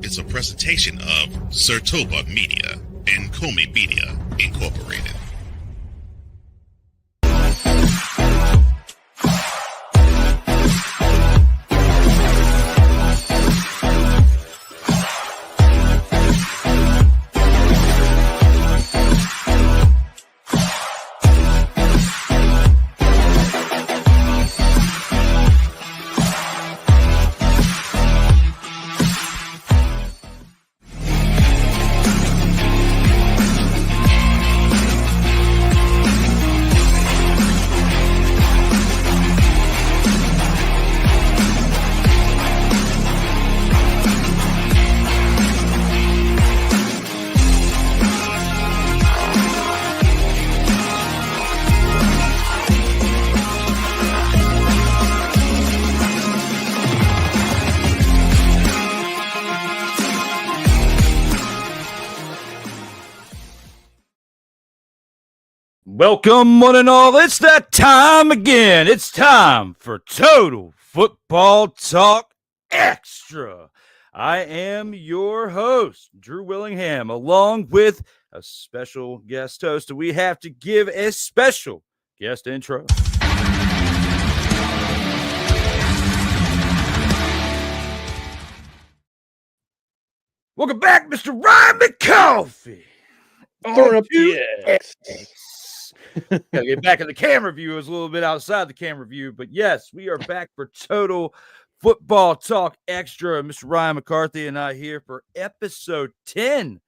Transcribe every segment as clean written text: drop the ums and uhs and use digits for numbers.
is a presentation of SIRTOBA Media and COMI Media Incorporated. Welcome, one and all. It's that time again. It's time for Total Football Talk Extra. I am your host, Drew Willingham, along with a special guest host. We have to give a special guest intro. Welcome back, Mr. Ryan McCarthy. Throwing up the X. Gotta get back in the camera view. It was a little bit outside the camera view, but yes, we are back for Total Football Talk Extra. Mr. Ryan McCarthy and I here for episode 10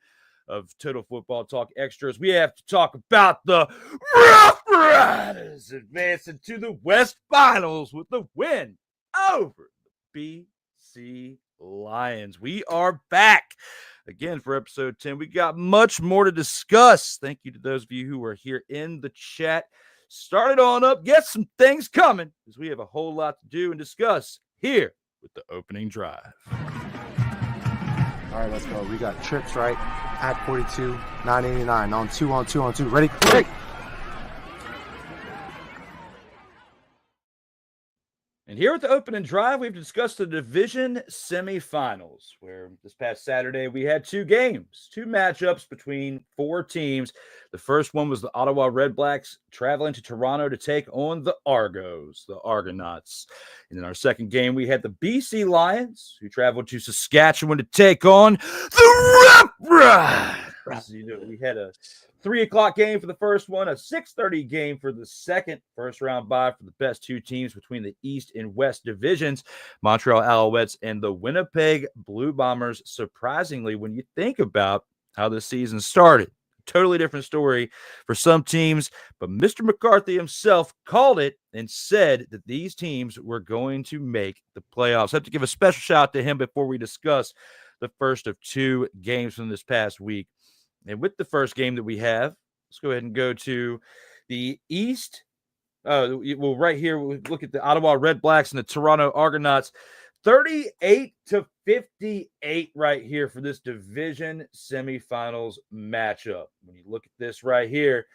of Total Football Talk Extras. We have to talk about the Roughriders advancing to the West Finals with the win over the BC Lions. We are back again for episode 10. We got much more to discuss. Thank you to those of you who are here in the chat. Start it on up. Get some things coming because we have a whole lot to do and discuss here with the opening drive. All right, let's go. We got trips, right? At 42, 989. On two. Ready? Quick! And here at the opening drive, we've discussed the division semifinals, where this past Saturday we had two games, two matchups between four teams. The first one was the Ottawa Redblacks traveling to Toronto to take on the Argonauts. And in our second game, we had the BC Lions, who traveled to Saskatchewan to take on the Roughriders. We had a 3 o'clock game for the first one, a 6:30 game for the second. First round bye for the best two teams between the East and West divisions, Montreal Alouettes and the Winnipeg Blue Bombers. Surprisingly, when you think about how the season started, totally different story for some teams, but Mr. McCarthy himself called it and said that these teams were going to make the playoffs. I have to give a special shout out to him before we discuss the first of two games from this past week. And with the first game that we have, let's go ahead and go to the East. Right here, we'll look at the Ottawa Redblacks and the Toronto Argonauts. 38-58 right here for this division semifinals matchup. When you look at this right here,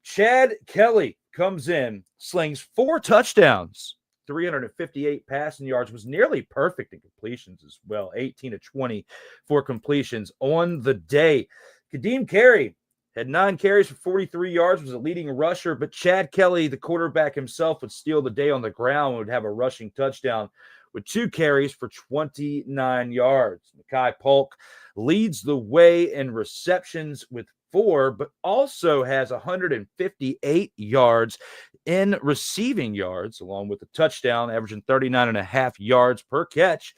Chad Kelly comes in, slings 4 touchdowns, 358 passing yards, was nearly perfect in completions as well, 18-20 for completions on the day. Kadeem Carey had 9 carries for 43 yards, was a leading rusher, but Chad Kelly, the quarterback himself, would steal the day on the ground, would have a rushing touchdown with 2 carries for 29 yards. Mackay Polk leads the way in receptions with 4, but also has 158 yards in receiving yards, along with a touchdown, averaging 39.5 yards per catch.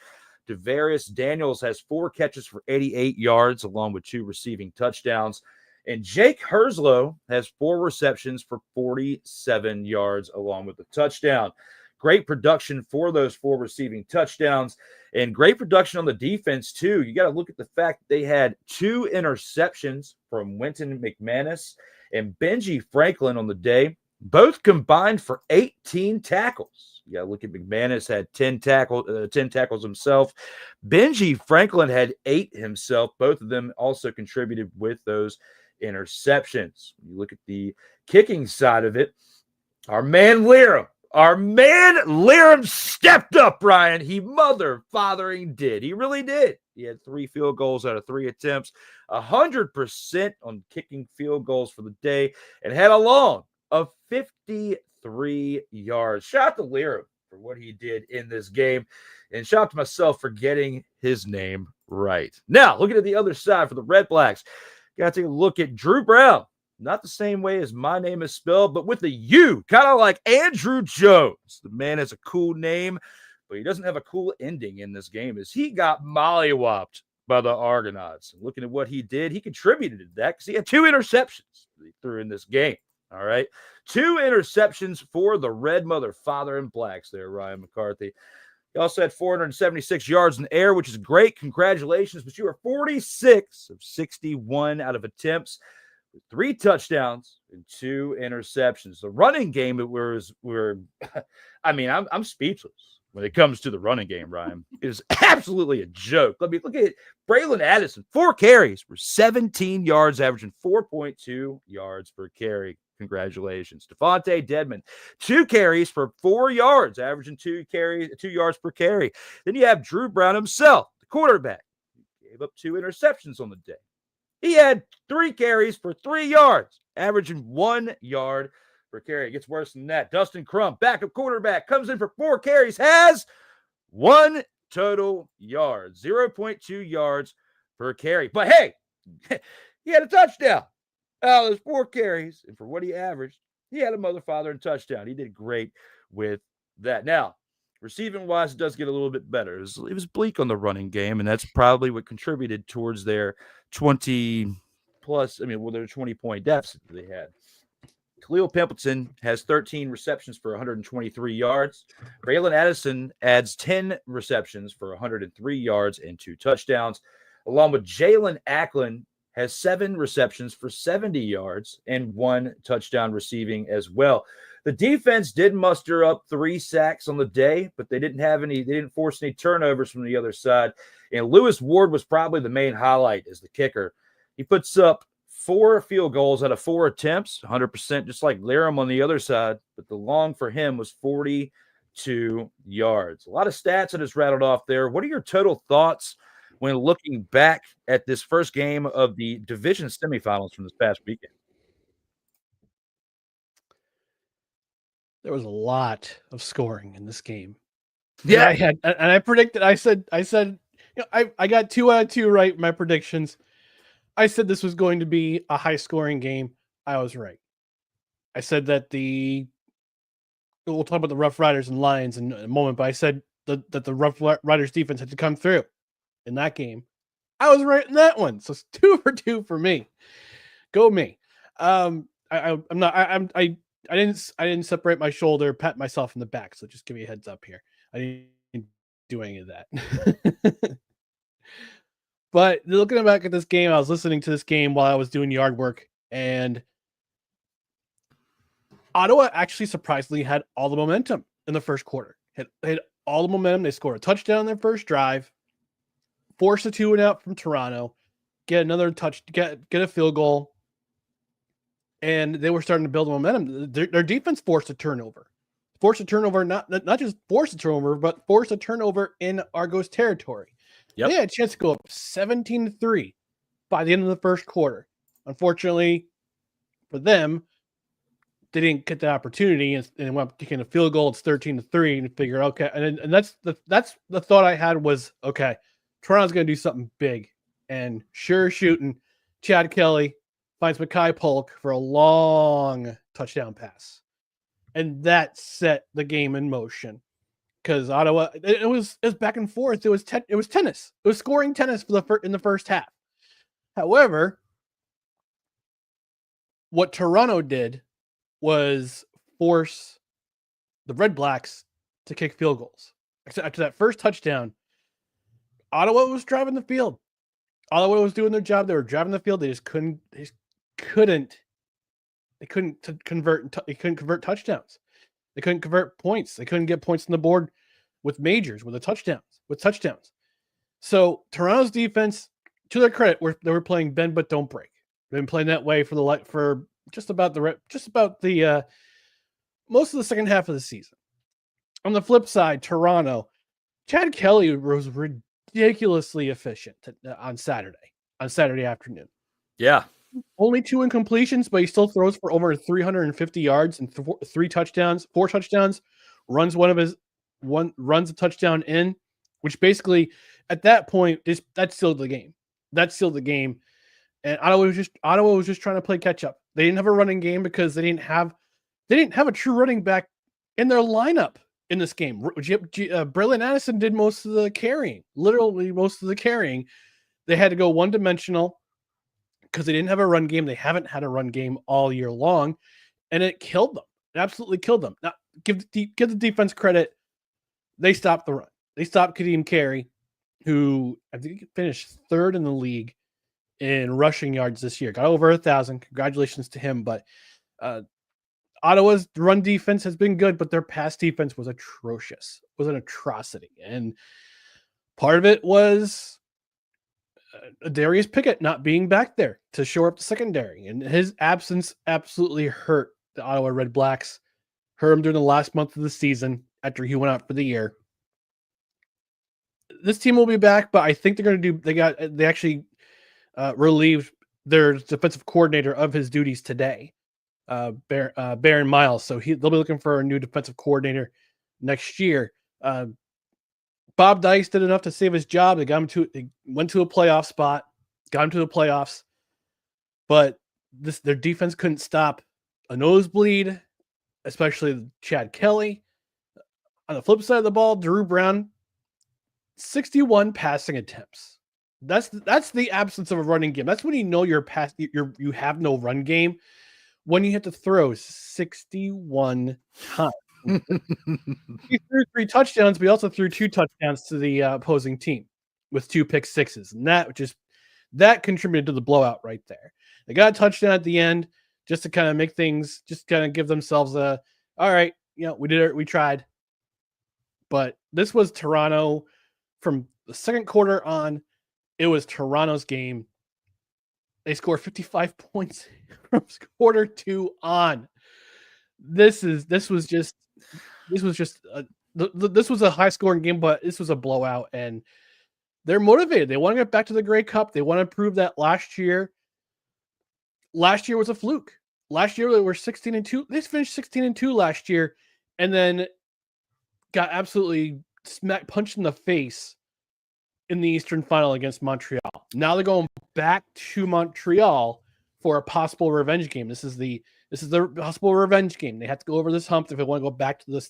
Devarius Daniels has 4 catches for 88 yards, along with 2 receiving touchdowns. And Jake Herslow has 4 receptions for 47 yards, along with a touchdown. Great production for those 4 receiving touchdowns, and great production on the defense, too. You got to look at the fact that they had 2 interceptions from Wynton McManus and Benji Franklin on the day, both combined for 18 tackles. You got to look at McManus had 10 tackles himself. Benji Franklin had 8 himself. Both of them also contributed with those interceptions. When you look at the kicking side of it, our man Lira Our man Liram stepped up, Ryan. He mother-fathering did. He really did. He had 3 field goals out of 3 attempts, 100% on kicking field goals for the day, and had a long of 53 yards. Shout out to Liram for what he did in this game, and shout out to myself for getting his name right. Now, looking at the other side for the Redblacks, got to take a look at Drew Brown. Not the same way as my name is spelled, but with a U, kind of like Andrew Jones. The man has a cool name, but he doesn't have a cool ending in this game as he got mollywopped by the Argonauts. And looking at what he did, he contributed to that because he had 2 interceptions that he threw in this game. All right. 2 interceptions for the red mother father and blacks there, Ryan McCarthy. He also had 476 yards in the air, which is great. Congratulations. But you are 46 of 61 out of attempts. 3 touchdowns and 2 interceptions. The running game, I'm speechless when it comes to the running game, Ryan. It is absolutely a joke. Let me look at it. Braylon Addison, 4 carries for 17 yards, averaging 4.2 yards per carry. Congratulations. Devontae Dedman, 2 carries for 4 yards, averaging 2 yards per carry. Then you have Drew Brown himself, the quarterback. He gave up 2 interceptions on the day. He had 3 carries for 3 yards, averaging 1 yard per carry. It gets worse than that. Dustin Crum, backup quarterback, comes in for 4 carries, has 1 total yard, 0.2 yards per carry. But hey, he had a touchdown. Oh, there's 4 carries, and for what he averaged, he had a mother, father, and touchdown. He did great with that. Now, receiving wise, it does get a little bit better. It was bleak on the running game, and that's probably what contributed towards their 20-point deficit that they had. Khalil Pimpleton has 13 receptions for 123 yards. Braylon Addison adds 10 receptions for 103 yards and 2 touchdowns, along with Jalen Acklin has 7 receptions for 70 yards and 1 touchdown receiving as well. The defense did muster up 3 sacks on the day, but they didn't force any turnovers from the other side. And Lewis Ward was probably the main highlight as the kicker. He puts up 4 field goals out of 4 attempts, 100%, just like Liram on the other side. But the long for him was 42 yards. A lot of stats I just rattled off there. What are your total thoughts when looking back at this first game of the division semifinals from this past weekend? There was a lot of scoring in this game. Yeah, I predicted. I said, I got 2 out of 2 right in my predictions. I said this was going to be a high scoring game. I was right. I said that we'll talk about the Rough Riders and Lions in a moment, but I said that the Rough Riders defense had to come through in that game. I was right in that one. So it's 2 for 2 for me. Go me. I didn't separate my shoulder, pat myself in the back. So just give me a heads up here. I didn't do any of that. But looking back at this game, I was listening to this game while I was doing yard work, and Ottawa actually surprisingly had all the momentum in the first quarter. Had all the momentum. They scored a touchdown on their first drive, force a 2-and-out from Toronto, get another get a field goal, and they were starting to build momentum. Their defense forced a turnover. Not just force a turnover, but force a turnover in Argos territory. Yep. They had a chance to go up 17-3 by the end of the first quarter. Unfortunately for them, they didn't get the opportunity and went up kicking a field goal. It's 13-3, and figure, okay, and that's the thought I had was, okay, Toronto's going to do something big, and sure shooting, Chad Kelly finds Mackay Polk for a long touchdown pass, and that set the game in motion. Because Ottawa, it was back and forth. It was tennis. It was scoring tennis in the first half. However, what Toronto did was force the Redblacks to kick field goals. After that first touchdown, Ottawa was driving the field. Ottawa was doing their job. They were driving the field. They just couldn't convert touchdowns. They couldn't convert points. They couldn't get points on the board with majors, with touchdowns. So Toronto's defense, to their credit, they were playing bend but don't break. They've been playing that way for just about the most of the second half of the season. On the flip side, Toronto, Chad Kelly was ridiculously efficient on Saturday afternoon. Yeah. Only 2 incompletions, but he still throws for over 350 yards and 4 touchdowns, runs runs a touchdown in, which basically at that point that's still the game. And Ottawa was just trying to play catch up. They didn't have a running game because they didn't have a true running back in their lineup in this game. Braylon Addison did most of the carrying, literally most of the carrying. They had to go one-dimensional because they didn't have a run game. They haven't had a run game all year long, and it killed them. It absolutely killed them. Now, give the defense credit. They stopped the run. They stopped Kadeem Carey, who I think finished 3rd in the league in rushing yards this year. Got over 1,000. Congratulations to him. But Ottawa's run defense has been good, but their pass defense was atrocious. It was an atrocity. And part of it was Darius Pickett not being back there to shore up the secondary. And his absence absolutely hurt the Ottawa Redblacks. Hurt him during the last month of the season after he went out for the year. This team will be back, but I think they're going to do. They actually relieved their defensive coordinator of his duties today, Baron Miles. So they'll be looking for a new defensive coordinator next year. Bob Dice did enough to save his job. They went to a playoff spot, got him to the playoffs, but their defense couldn't stop a nosebleed, especially Chad Kelly. On the flip side of the ball, Drew Brown, 61 passing attempts. That's the absence of a running game. That's when you know you have no run game, when you have to throw 61 times. He threw 3 touchdowns, but he also threw 2 touchdowns to the opposing team with 2 pick sixes, and that contributed to the blowout right there. They got a touchdown at the end just to kind of make things, just kind of give themselves all right, we did it, we tried. But this was Toronto from the second quarter on. It was Toronto's game. They scored 55 points from quarter 2 on. This was a high scoring game, but this was a blowout, and they're motivated. They want to get back to the Grey Cup. They want to prove that last year was a fluke. Last year they were 16-2. They finished 16-2 last year, and then got absolutely punched in the face in the Eastern Final against Montreal. Now they're going back to Montreal for a possible revenge game. This is the possible revenge game. They have to go over this hump if they want to go back to the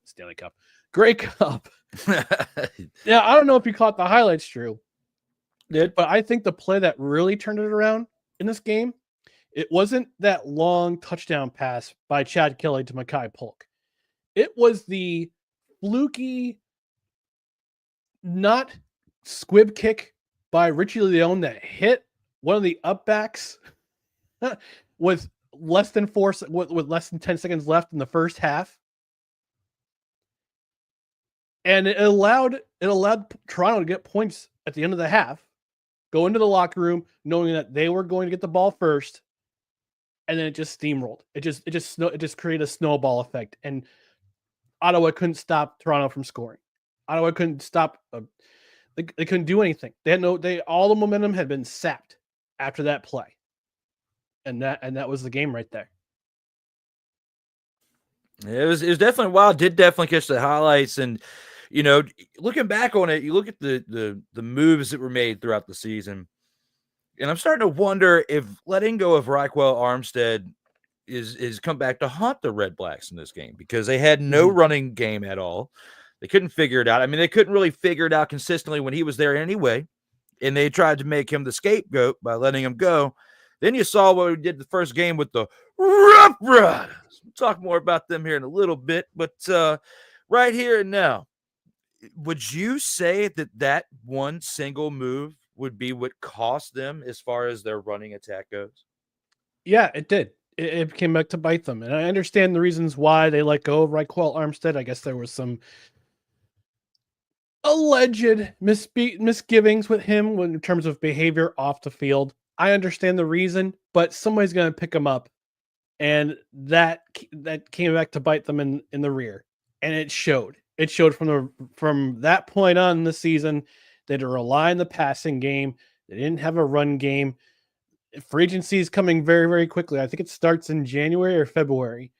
Stanley Cup, Grey Cup. Yeah, I don't know if you caught the highlights, Drew. But I think the play that really turned it around in this game, it wasn't that long touchdown pass by Chad Kelly to Makai Polk. It was the fluky, not squib kick by Richie Leone that hit one of the upbacks with less than 10 seconds left in the first half. And it allowed Toronto to get points at the end of the half, go into the locker room knowing that they were going to get the ball first, and then it just steamrolled. It just created a snowball effect, and Ottawa couldn't stop Toronto from scoring. Ottawa couldn't stop. They couldn't do anything. All the momentum had been sapped after that play, and that was the game right there. It was definitely wild. Did definitely catch the highlights, and looking back on it, you look at the moves that were made throughout the season, and I'm starting to wonder if letting go of Raquel Armstead is come back to haunt the Redblacks in this game, because they had no running game at all. They couldn't figure it out. I mean, they couldn't really figure it out consistently when he was there anyway, and they tried to make him the scapegoat by letting him go. Then you saw what we did the first game with the Roughriders. We'll talk more about them here in a little bit, but right here and now, would you say that one single move would be what cost them as far as their running attack goes? Yeah, it did. It came back to bite them. And I understand the reasons why they let go of Raquel Armstead. I guess there was some alleged misgivings with him in terms of behavior off the field. I understand the reason, but somebody's going to pick him up. And that came back to bite them in the rear. and it showed. It showed from that point on in the season. They had to rely on the passing game. They didn't have a run game. Free agency is coming very, very quickly. I think it starts in January or February.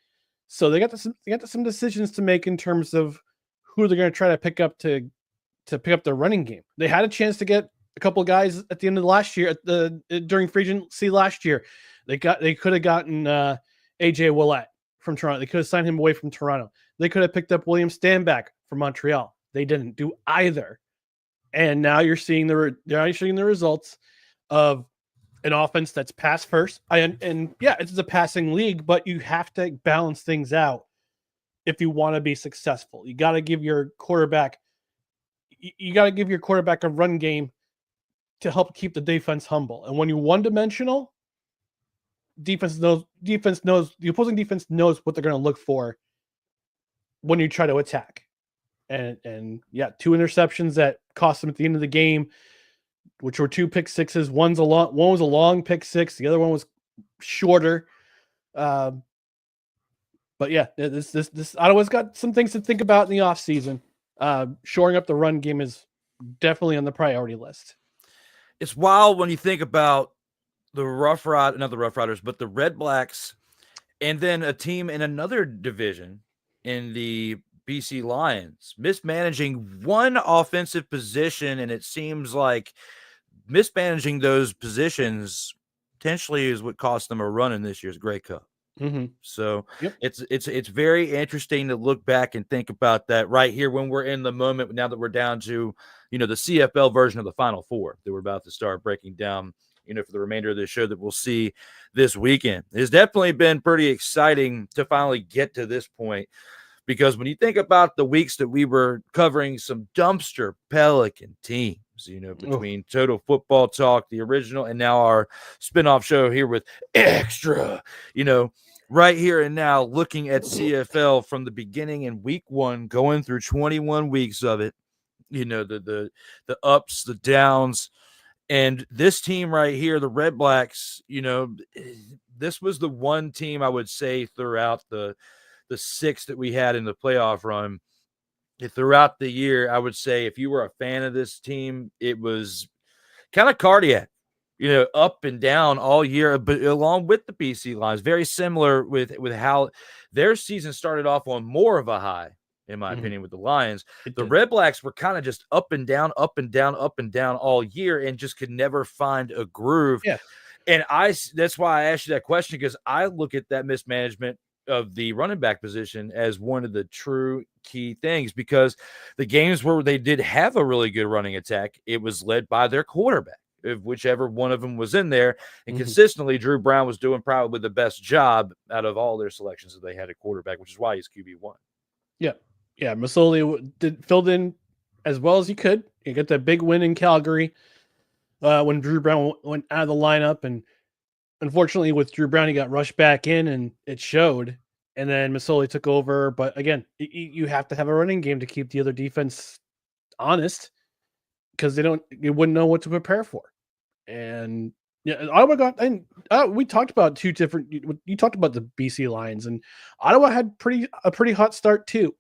So they got some decisions to make in terms of who they're going to try to pick up to pick up their running game. They had a chance to get a couple of guys at the end of the last year, during free agency last year. They could have gotten AJ Willett from Toronto. They could have signed him away from Toronto. They could have picked up William Stanback from Montreal. They didn't do either. And now you're seeing the results of an offense that's pass first. And yeah, it's a passing league, but you have to balance things out if you want to be successful. You got to give your quarterback a run game to help keep the defense humble. And when you're one-dimensional, the opposing defense knows what they're going to look for when you try to attack. And yeah, 2 interceptions that cost them at the end of the game, which were 2 pick sixes. One was a long pick six. The other one was shorter. But yeah, this Ottawa's got some things to think about in the offseason. Shoring up the run game is definitely on the priority list. It's wild when you think about not the Roughriders, but the Redblacks, and then a team in another division in the BC Lions mismanaging one offensive position, and it seems like mismanaging those positions potentially is what cost them a run in this year's Grey Cup. Mm-hmm. So yep. It's very interesting to look back and think about that right here when we're in the moment, now that we're down to, the CFL version of the Final Four that we're about to start breaking down, for the remainder of the show that we'll see this weekend. It's definitely been pretty exciting to finally get to this point, because when you think about the weeks that we were covering some dumpster Pelican teams, between Total Football Talk, the original, and now our spinoff show here with Extra, right here and now looking at CFL from the beginning in week 1, going through 21 weeks of it, the ups, the downs, and this team right here, the Redblacks, this was the one team I would say throughout the 6 that we had in the playoff run. Throughout the year, I would say if you were a fan of this team, it was kind of cardiac, up and down all year, but along with the BC Lions, very similar with how their season started off on more of a high, in my opinion, with the Lions. The Redblacks were kind of just up and down, up and down, up and down all year, and just could never find a groove. Yeah. And that's why I asked you that question, because I look at that mismanagement of the running back position as one of the true key things, because the games where they did have a really good running attack, it was led by their quarterback, whichever one of them was in there. And consistently, Drew Brown was doing probably the best job out of all their selections that they had at quarterback, which is why he's QB1. Yeah. Yeah. Masoli filled in as well as he could. He got that big win in Calgary when Drew Brown went out of the lineup, and unfortunately, with Drew Brown, he got rushed back in, and it showed. And then Masoli took over. But again, you have to have a running game to keep the other defense honest, because you wouldn't know what to prepare for. And yeah, Ottawa got. And we talked about 2 different. You talked about the BC Lions, and Ottawa had a pretty hot start too.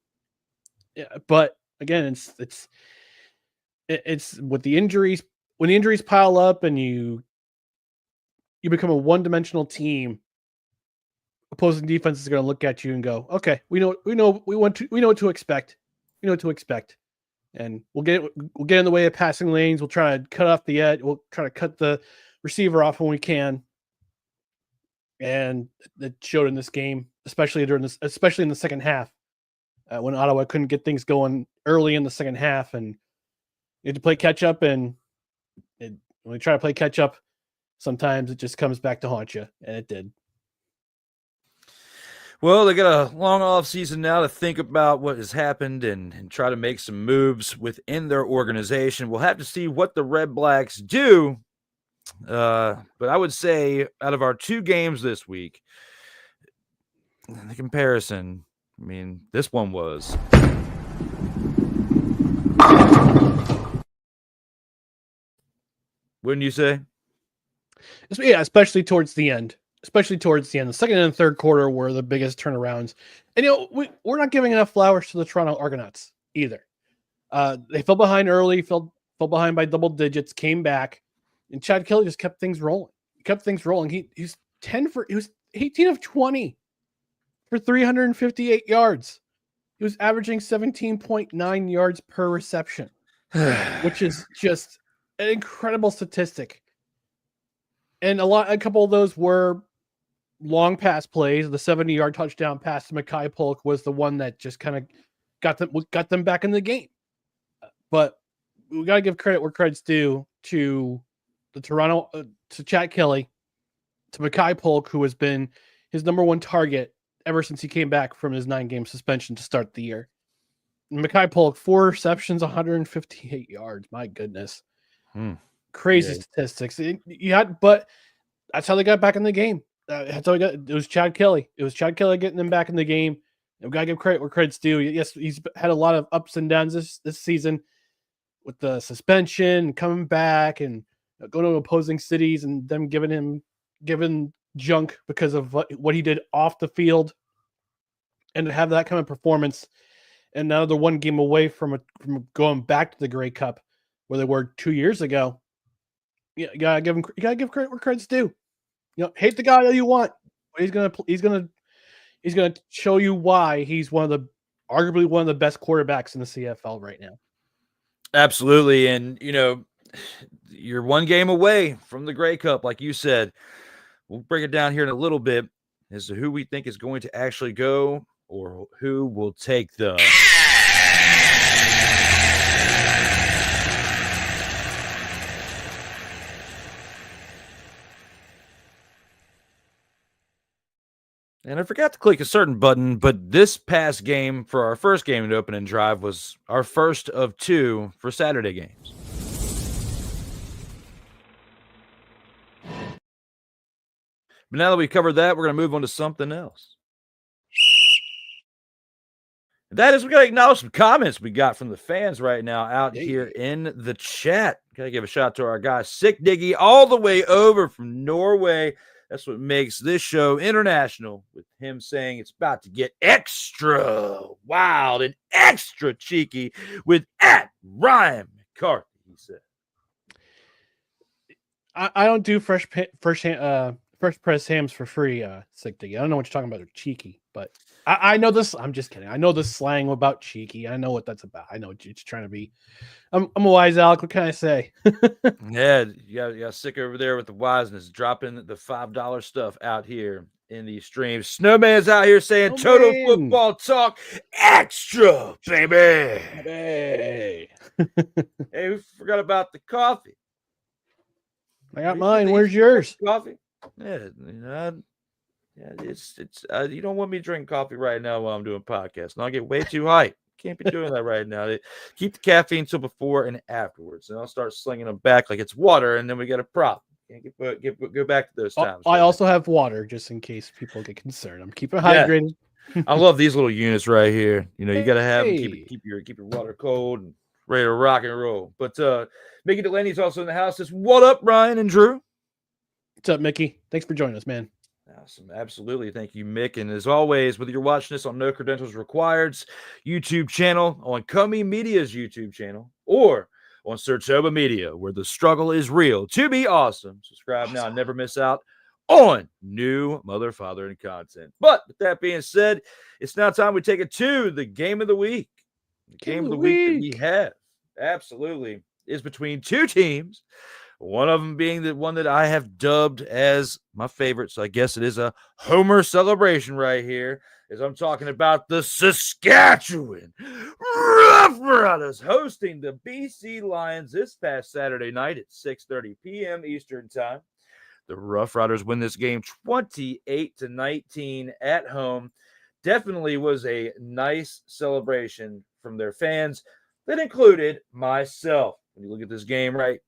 Yeah, but again, it's with the injuries. When the injuries pile up and you become a one-dimensional team, opposing defense is going to look at you and go, "Okay, we know what to expect. We know what to expect." And we'll get in the way of passing lanes. We'll try to cut off the edge. We'll try to cut the receiver off when we can. And it showed in this game, especially in the second half, when Ottawa couldn't get things going early in the second half, and you had to play catch up. And when you try to play catch up, sometimes it just comes back to haunt you, and it did. Well, they got a long off season now to think about what has happened and try to make some moves within their organization. We'll have to see what the Redblacks do. But I would say out of our 2 games this week, the comparison, this one was. Wouldn't you say? Yeah, especially towards the end. especially towards the end. The second and third quarter were the biggest turnarounds. And, we're not giving enough flowers to the Toronto Argonauts either. They fell behind early, fell behind by double digits, came back, and Chad Kelly just kept things rolling. He was 18 of 20 for 358 yards. He was averaging 17.9 yards per reception, which is just an incredible statistic. And a couple of those were long pass plays. The 70-yard touchdown pass to Mackay Polk was the one that just kind of got them back in the game. But we got to give credit where credit's due to the Toronto, to Chad Kelly, to Mackay Polk, who has been his number one target ever since he came back from his 9-game suspension to start the year. Mackay Polk, 4 receptions, 158 yards. My goodness. Crazy statistics. But that's how they got back in the game. That's how it was Chad Kelly. It was Chad Kelly getting them back in the game. And we got to give credit where credit's due. Yes, he's had a lot of ups and downs this season with the suspension, coming back, and going to opposing cities and them giving junk because of what he did off the field, and to have that kind of performance, and now they're 1 game away from going back to the Grey Cup where they were 2 years ago. You gotta give credit where credit's due. Hate the guy all you want, but he's gonna show you why he's arguably one of the best quarterbacks in the CFL right now. Absolutely. And, you're 1 game away from the Grey Cup, like you said. We'll break it down here in a little bit as to who we think is going to actually go or who will take the... And I forgot to click a certain button, but this past game for our first game in the opening drive was our first of 2 for Saturday games. But now that we've covered that, we're going to move on to something else. That is, we got to acknowledge some comments we got from the fans right now out here in the chat. Got to give a shout out to our guy, Sick Diggy, all the way over from Norway. That's what makes this show international, with him saying it's about to get extra wild and extra cheeky with @Ryan McCarthy, he said. I don't do fresh press hams for free, Sick Diggy. I don't know what you're talking about. They're cheeky, but I know this. I'm just kidding. I know the slang about cheeky. I know what that's about. I know what it's trying to be. I'm a wise Alec. What can I say? Yeah, you got Sick over there with the wiseness, dropping the $5 stuff out here in these streams. Snowman's out here saying Total Football Talk XTRA, baby. Hey, we forgot about the coffee. I got mine. Where's yours? Coffee? Yeah, it's you don't want me to drink coffee right now while I'm doing podcasts. I'll get way too hyped. Can't be doing that right now. Keep the caffeine till before and afterwards, and I'll start slinging them back like it's water, and then we get a problem. Can't go back to those times. I also have water just in case people get concerned. I'm keeping hydrated. I love these little units right here. You got to have them, keep your water cold and ready to rock and roll. But Mickey Delaney's also in the house. Says, what up, Ryan and Drew? What's up, Mickey? Thanks for joining us, man. Awesome. Absolutely. Thank you, Mick. And as always, whether you're watching this on No Credentials Required's YouTube channel, on COMI Media's YouTube channel, or on SIRTOBA Media, where the struggle is real to be awesome. Subscribe now and never miss out on new mother, father, and content. But with that being said, it's now time we take it to the game of the week. The game of the week that we have, absolutely, is between 2 teams. One of them being the one that I have dubbed as my favorite, so I guess it is a Homer celebration right here, as I'm talking about the Saskatchewan Roughriders hosting the BC Lions this past Saturday night at 6:30 p.m. Eastern Time. The Roughriders win this game 28-19 at home. Definitely was a nice celebration from their fans that included myself. When you look at this game right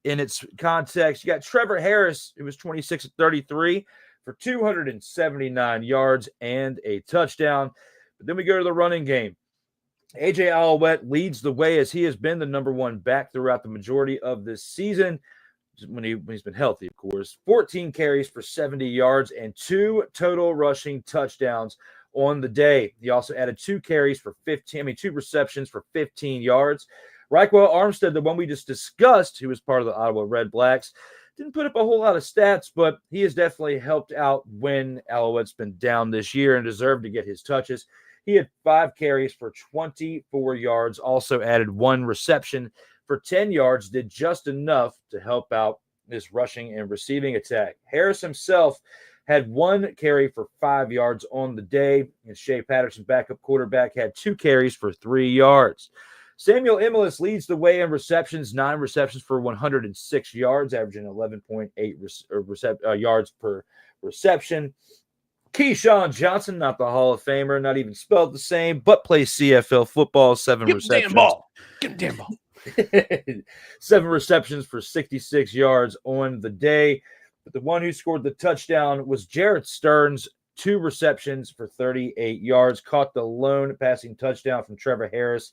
in its context, you got Trevor Harris, who was 26-33 for 279 yards and a touchdown. But then we go to the running game. AJ Alouette leads the way, as he has been the number 1 back throughout the majority of this season. when he's been healthy, of course. 14 carries for 70 yards and 2 total rushing touchdowns on the day. He also added 2 receptions for 15 yards. Reichwell Armstead, the one we just discussed, who was part of the Ottawa Redblacks, didn't put up a whole lot of stats, but he has definitely helped out when Alouette's been down this year and deserved to get his touches. He had 5 carries for 24 yards, also added 1 reception for 10 yards, did just enough to help out this rushing and receiving attack. Harris himself had 1 carry for 5 yards on the day, and Shea Patterson, backup quarterback, had 2 carries for 3 yards. Samuel Emilus leads the way in receptions, 9 receptions for 106 yards, averaging 11.8 yards per reception. Keyshawn Johnson, not the Hall of Famer, not even spelled the same, but plays CFL football, 7 receptions. Get the damn ball. 7 receptions for 66 yards on the day. But the one who scored the touchdown was Jarrett Stearns, 2 receptions for 38 yards, caught the lone passing touchdown from Trevor Harris.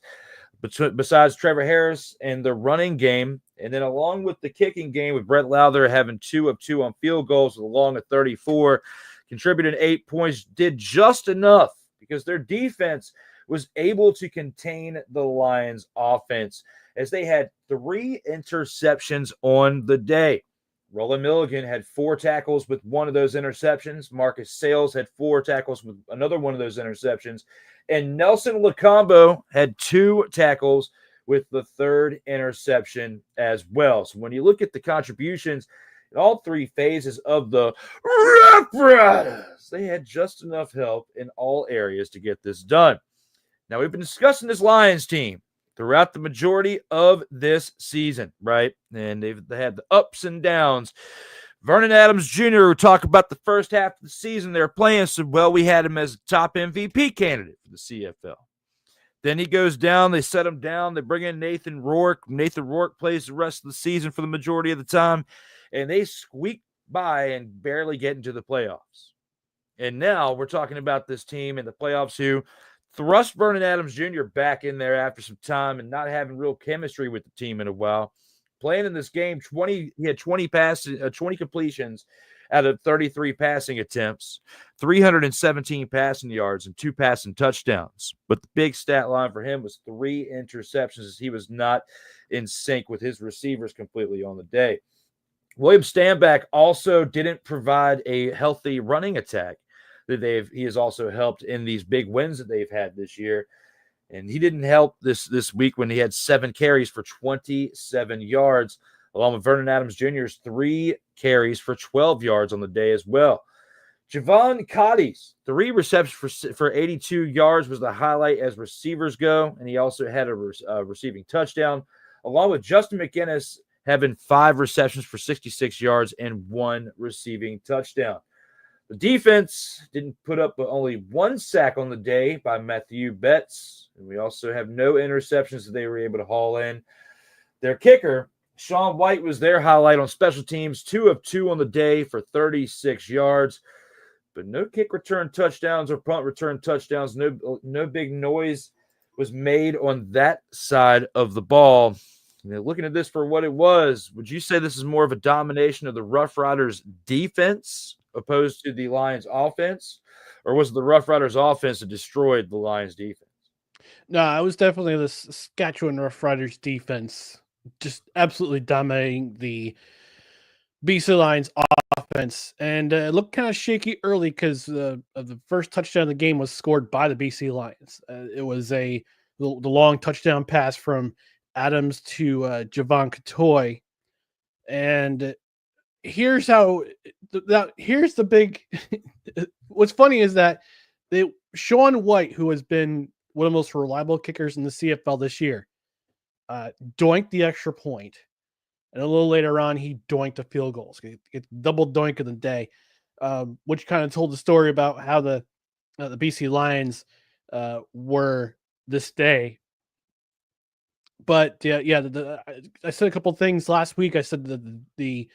Besides Trevor Harris and the running game, and then along with the kicking game with Brett Lowther having 2 of 2 on field goals with a long of 34, contributed 8 points, did just enough because their defense was able to contain the Lions' offense as they had 3 interceptions on the day. Roland Milligan had 4 tackles with 1 of those interceptions. Marcus Sales had 4 tackles with another one of those interceptions. And Nelson Lacombo had 2 tackles with the 3rd interception as well. So when you look at the contributions in all 3 phases of the Roughriders, they had just enough help in all areas to get this done. Now, we've been discussing this Lions team throughout the majority of this season, right? And they had the ups and downs. Vernon Adams Jr., who talked about the first half of the season they were playing so well, we had him as a top MVP candidate for the CFL. Then he goes down, they set him down, they bring in Nathan Rourke. Nathan Rourke plays the rest of the season for the majority of the time, and they squeak by and barely get into the playoffs. And now we're talking about this team in the playoffs who thrust Vernon Adams Jr. back in there after some time and not having real chemistry with the team in a while. Playing in this game, he had 20 completions out of 33 passing attempts, 317 passing yards, and 2 passing touchdowns. But the big stat line for him was 3 interceptions as he was not in sync with his receivers completely on the day. William Stanback also didn't provide a healthy running attack that he has also helped in these big wins that they've had this year. And he didn't help this week when he had 7 carries for 27 yards, along with Vernon Adams Jr.'s 3 carries for 12 yards on the day as well. Javon Cotty's 3 receptions for 82 yards was the highlight as receivers go, and he also had a receiving touchdown, along with Justin McInnes having 5 receptions for 66 yards and 1 receiving touchdown. The defense didn't put up only 1 sack on the day by Matthew Betts. And we also have no interceptions that they were able to haul in. Their kicker, Sean White, was their highlight on special teams, 2 of 2 on the day for 36 yards. But no kick return touchdowns or punt return touchdowns. No big noise was made on that side of the ball. Looking at this for what it was, would you say this is more of a domination of the Roughriders defense opposed to the Lions offense, or was it the Roughriders offense that destroyed the Lions defense? No, it was definitely the Saskatchewan Roughriders defense just absolutely dominating the BC Lions offense. And it looked kind of shaky early because the first touchdown of the game was scored by the BC Lions. It was the long touchdown pass from Adams to Javon Catoy. And here's the big what's funny is that Sean White, who has been one of the most reliable kickers in the CFL this year, doinked the extra point, and a little later on he doinked a field goal. So it's double doink of the day, which kind of told the story about how the BC Lions were this day. But I said a couple things last week. I said that the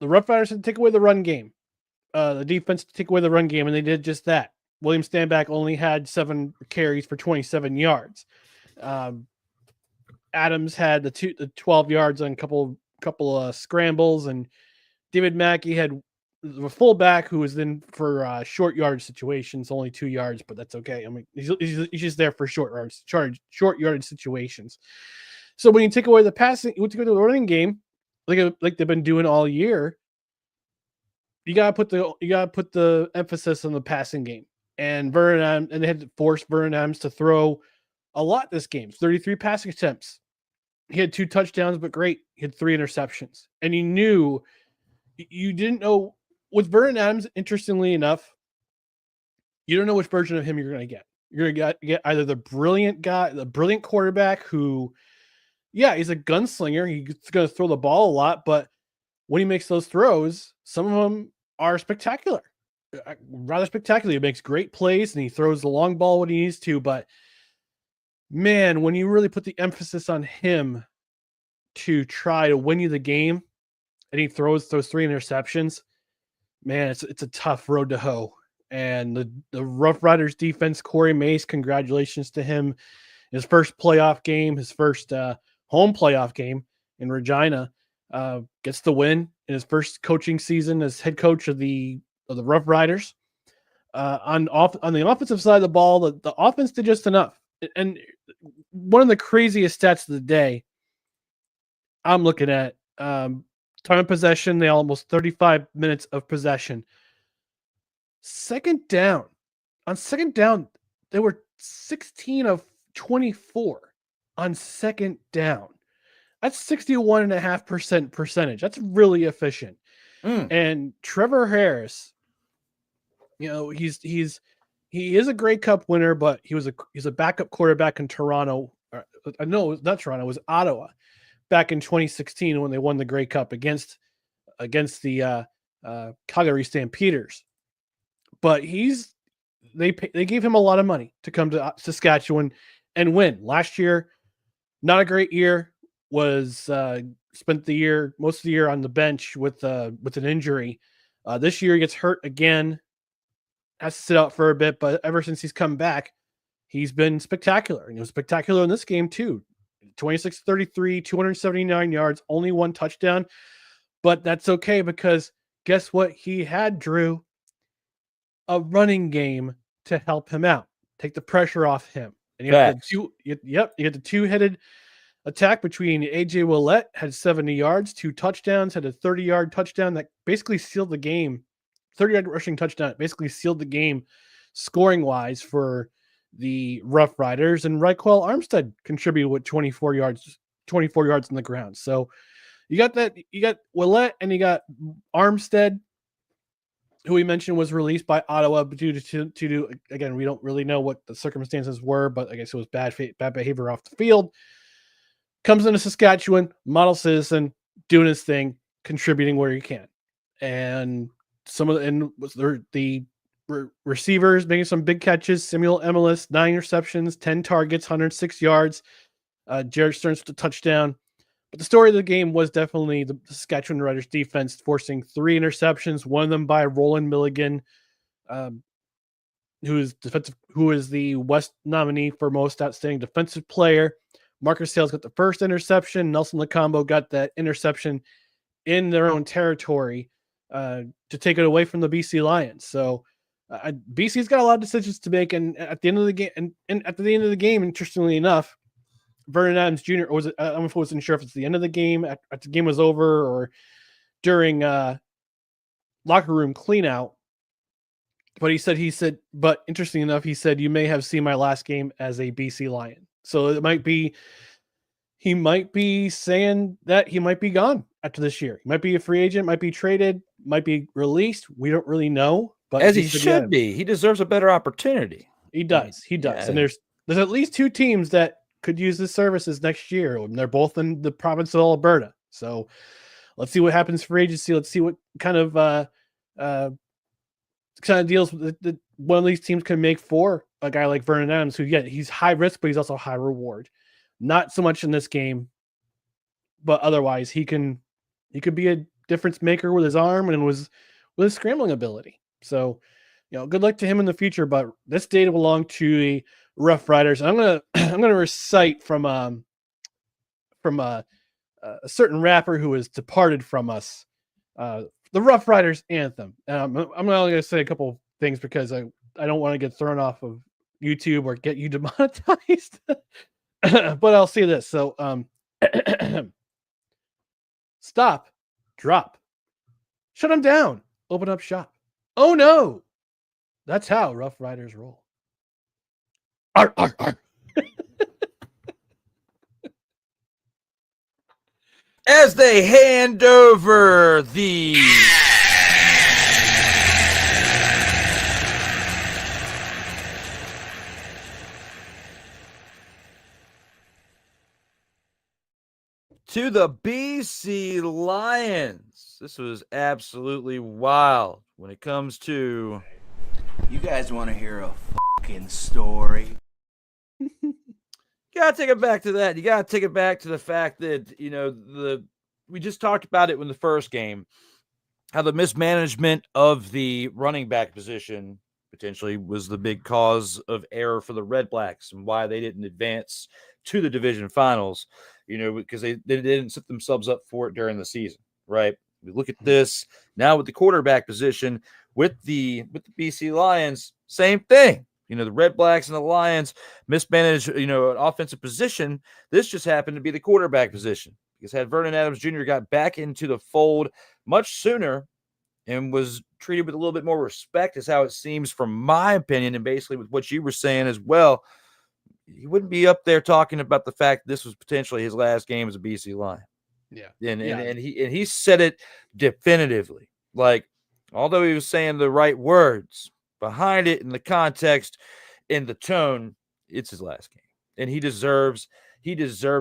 Roughriders had to take away the run game, the defense to take away the run game, and they did just that. William Stanback only had 7 carries for 27 yards. Adams had the 12 yards on a couple couple of scrambles, and David Mackey had the fullback who was then for short yard situations, only 2 yards, but that's okay. I mean, he's just there for short yardage situations. So when you take away the passing, you take away the running game, like they've been doing all year, you gotta put the emphasis on the passing game. And Vernon, and they had to force Vernon Adams to throw a lot this game. 33 passing attempts. He had 2 touchdowns, but great. He had 3 interceptions. And you didn't know with Vernon Adams, interestingly enough, you don't know which version of him you're going to get. You're going to get either the brilliant quarterback who, yeah, he's a gunslinger. He's going to throw the ball a lot, but when he makes those throws, some of them are spectacular, rather spectacular. He makes great plays and he throws the long ball when he needs to. But man, when you really put the emphasis on him to try to win you the game, and he throws those 3 interceptions, man, it's a tough road to hoe. And the Roughriders defense, Corey Mace, congratulations to him. His first playoff game, his first home playoff game in Regina, gets the win in his first coaching season as head coach of the Roughriders. On the offensive side of the ball, the offense did just enough. And one of the craziest stats of the day I'm looking at, time of possession, they almost 35 minutes of possession. Second down. On second down, they were 16 of 24 on second down. That's 61.5% percentage. That's really efficient. And Trevor Harris, you know, he is a Grey Cup winner, but he's a backup quarterback in Toronto. No, not Toronto. It was Ottawa back in 2016 when they won the Grey Cup against the Calgary Stampeders. But they gave him a lot of money to come to Saskatchewan and win. Last year, not a great year. Was spent most of the year on the bench with an injury. This year he gets hurt again, has to sit out for a bit. But ever since he's come back, he's been spectacular. And he was spectacular in this game too. 26-33, 279 yards, only 1 touchdown. But that's okay because guess what? He had, Drew, a running game to help him out, take the pressure off him. And you get the 2-headed attack between AJ Willett, had 70 yards, 2 touchdowns, had a 30-yard touchdown that basically sealed the game. 30-yard rushing touchdown basically sealed the game scoring-wise for the Roughriders. And Raquel Armstead contributed with 24 yards on the ground. So you got Willett and you got Armstead, who we mentioned was released by Ottawa due to again, we don't really know what the circumstances were, but I guess it was bad behavior off the field. Comes into Saskatchewan, model citizen, doing his thing, contributing where he can. And the receivers making some big catches. Samuel Emelis, 9 interceptions, 10 targets, 106 yards. Jared Stearns with a touchdown. But the story of the game was definitely the Saskatchewan Riders defense forcing 3 interceptions, one of them by Roland Milligan, who is the West nominee for most outstanding defensive player. Marcus Sales got the first interception. Nelson Lacombo got that interception in their own territory to take it away from the BC Lions. So BC's got a lot of decisions to make, and at the end of the game, interestingly enough, Vernon Adams Jr. I wasn't sure if it's the end of the game, after the game was over, or during locker room cleanout. But he said, but interesting enough, he said, "You may have seen my last game as a BC Lion." So he might be saying that he might be gone after this year. He might be a free agent, might be traded, might be released. We don't really know. But as he should be. He deserves a better opportunity. He does. Yeah. And there's at least 2 teams that could use his services next year. And they're both in the province of Alberta. So let's see what happens for agency. Let's see what kind of deals that one of these teams can make for a guy like Vernon Adams, who, yeah, he's high risk, but he's also high reward. Not so much in this game, but otherwise he could be a difference maker with his arm and with his scrambling ability. So, you know, good luck to him in the future. But this data belonged to the Roughriders. I'm gonna recite from a certain rapper who has departed from us, the Roughriders anthem. I'm only going to say a couple things because I don't want to get thrown off of YouTube or get you demonetized. But I'll say this. So, stop, drop, shut them down, open up shop. Oh no, that's how Rough Riders roll. Arr, arr, arr. As they hand over the to the BC Lions. This was absolutely wild when it comes to. You guys want to hear a fucking story? You gotta take it back to that. You gotta take it back to the fact that we just talked about it in the first game, how the mismanagement of the running back position potentially was the big cause of error for the Redblacks and why they didn't advance to the division finals. Because they didn't set themselves up for it during the season, right? We look at this now with the quarterback position with the BC Lions, same thing. The Redblacks and the Lions mismanaged, an offensive position. This just happened to be the quarterback position because had Vernon Adams Jr. got back into the fold much sooner and was treated with a little bit more respect, is how it seems from my opinion, and basically with what you were saying as well, he wouldn't be up there talking about the fact this was potentially his last game as a BC Lion. Yeah. And he said it definitively. Like, although he was saying the right words, behind it in the context, in the tone, it's his last game. And he deserves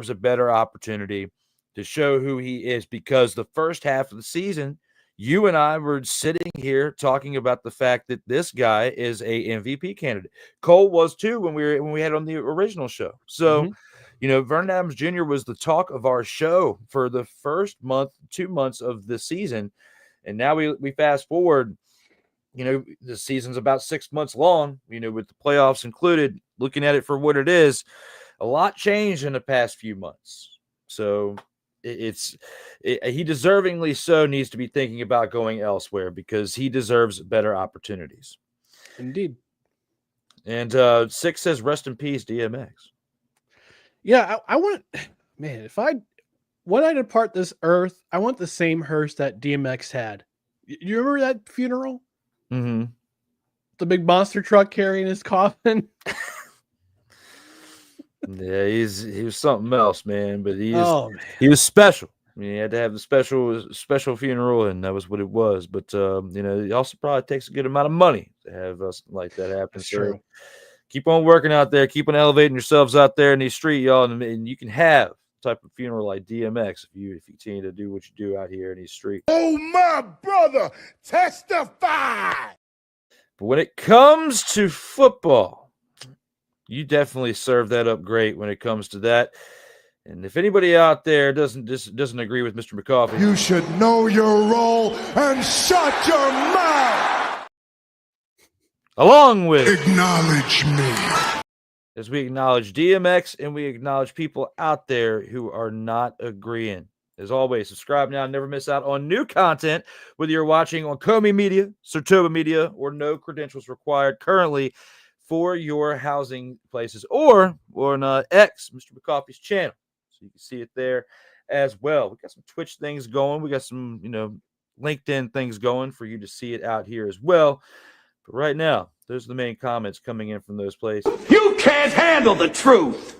a better opportunity to show who he is, because the first half of the season, you and I were sitting here talking about the fact that this guy is a MVP candidate. Cole was too when we had on the original show. So, Vernon Adams Jr. was the talk of our show for the first 2 months of the season. And now we fast forward, the season's about 6 months long, with the playoffs included, looking at it for what it is, a lot changed in the past few months. So he deservingly so needs to be thinking about going elsewhere because he deserves better opportunities. Indeed. And Six says, rest in peace, DMX. Yeah, I want, man, when I depart this earth, I want the same hearse that DMX had. You remember that funeral? Mm-hmm. The big monster truck carrying his coffin. Yeah, he was something else, man. But he was special. I mean, he had to have the special funeral, and that was what it was. But it also probably takes a good amount of money to have something like that happen. That's so true. Keep on working out there, keep on elevating yourselves out there in these streets, y'all, and you can have a type of funeral like DMX if you continue to do what you do out here in these streets. Oh, my brother, testify! But when it comes to football, you definitely serve that up great when it comes to that. And if anybody out there doesn't agree with Mr. McCarthy, you should know your role and shut your mouth. Along with acknowledge me, as we acknowledge DMX and we acknowledge people out there who are not agreeing. As always, subscribe now, never miss out on new content, whether you're watching on COMI Media, SIRTOBA Media, or no credentials required currently for your housing places, or on X, Mr. McCarthy's channel. So you can see it there as well. We got some Twitch things going. We got some, LinkedIn things going for you to see it out here as well. But right now, those are the main comments coming in from those places. You can't handle the truth.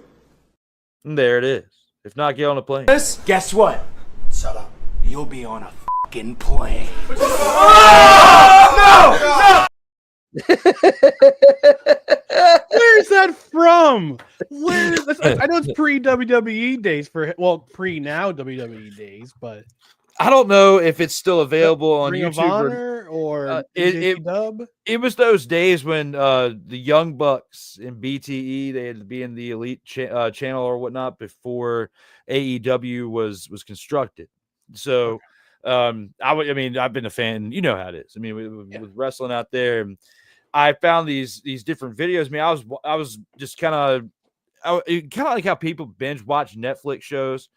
And there it is. If not, get on a plane. Guess what? Shut up. You'll be on a fucking plane. Oh, no! Where's that from? I know it's pre-WWE days pre-now WWE days, but I don't know if it's still available on Ring YouTube of Honor or Dub. It was those days when the Young Bucks and BTE, they had to be in the Elite channel or whatnot before AEW was constructed. So I've been a fan. You know how it is. I mean, with wrestling out there, and I found these different videos. I mean, I was just kind of like how people binge watch Netflix shows.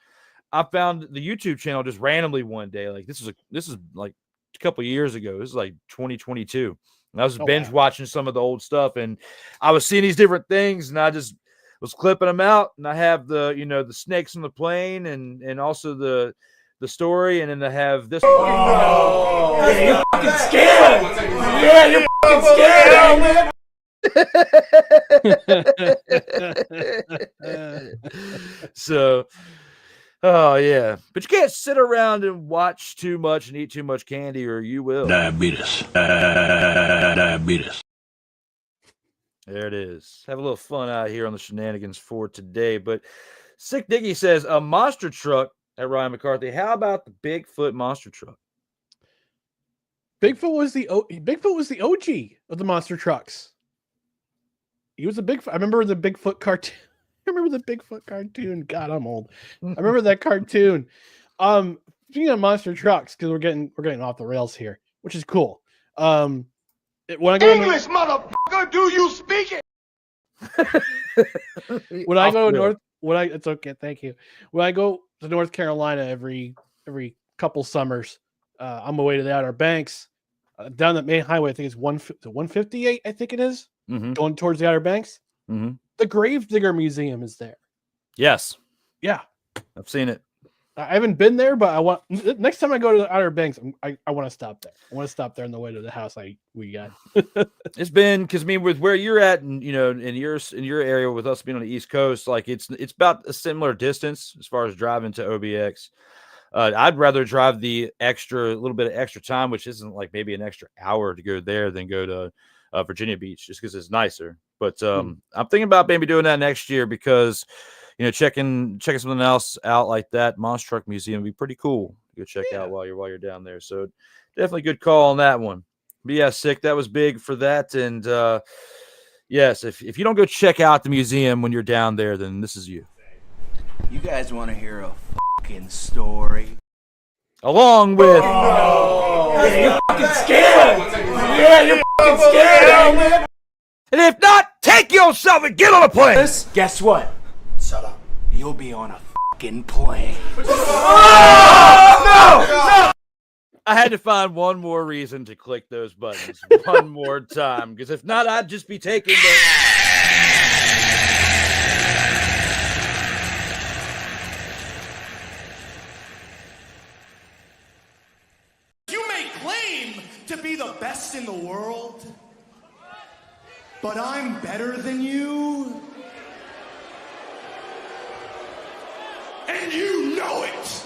I found the YouTube channel just randomly one day. Like this is like a couple years ago. This is like 2022. And I was binge watching some of the old stuff, and I was seeing these different things, and I just was clipping them out. And I have the the snakes on the plane, and also the story, and then I have this. Oh, you're fucking scared. Yeah, you're fucking scared. So, oh yeah, but you can't sit around and watch too much and eat too much candy, or you will. Diabetes. There it is. Have a little fun out here on the shenanigans for today. But Sick Diggy says a monster truck at Ryan McCarthy. How about the Bigfoot monster truck? Bigfoot was the OG of the monster trucks. He was a Bigfoot. I remember the Bigfoot cartoon. God, I'm old. I remember that cartoon. Speaking of monster trucks, because we're getting off the rails here, which is cool. When I go English, motherfucker, do you speak it? when I go north, it's okay, thank you. When I go to North Carolina every couple summers, I'm away to the Outer Banks, down the main highway. I think it's 158. I think it is going towards the Outer Banks. Mm-hmm. The Gravedigger Museum is there. Yes. Yeah, I've seen it. I haven't been there, but I want next time I go to the Outer Banks, I want to stop there. I want to stop there on the way to the house we got. It's been because with where you're at, and in your area with us being on the East Coast, like it's about a similar distance as far as driving to OBX. I'd rather drive the little bit of extra time, which isn't like maybe an extra hour to go there than go to Virginia Beach, just because it's nicer. But I'm thinking about maybe doing that next year because checking something else out like that Monster Truck Museum would be pretty cool to go check out while you're down there. So definitely good call on that one. But yeah, Sick, that was big for that. And yes, if you don't go check out the museum when you're down there, then this is you. You guys want to hear a fucking story? Along with You're fucking scared. Yeah, you're fucking scared. and if not, take yourself and get on a plane. Guess what? Shut up. You'll be on a fucking plane. No! I had to find one more reason to click those buttons one more time, because if not, I'd just be taking the... You may claim to be the best in the world, but I'm better than you. And you know it.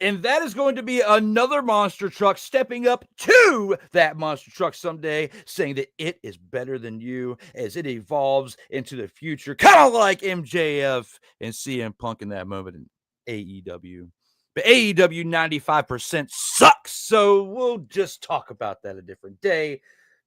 And that is going to be another monster truck stepping up to that monster truck someday, saying that it is better than you as it evolves into the future, kind of like MJF and CM Punk in that moment in AEW. But AEW 95% sucks, so we'll just talk about that a different day,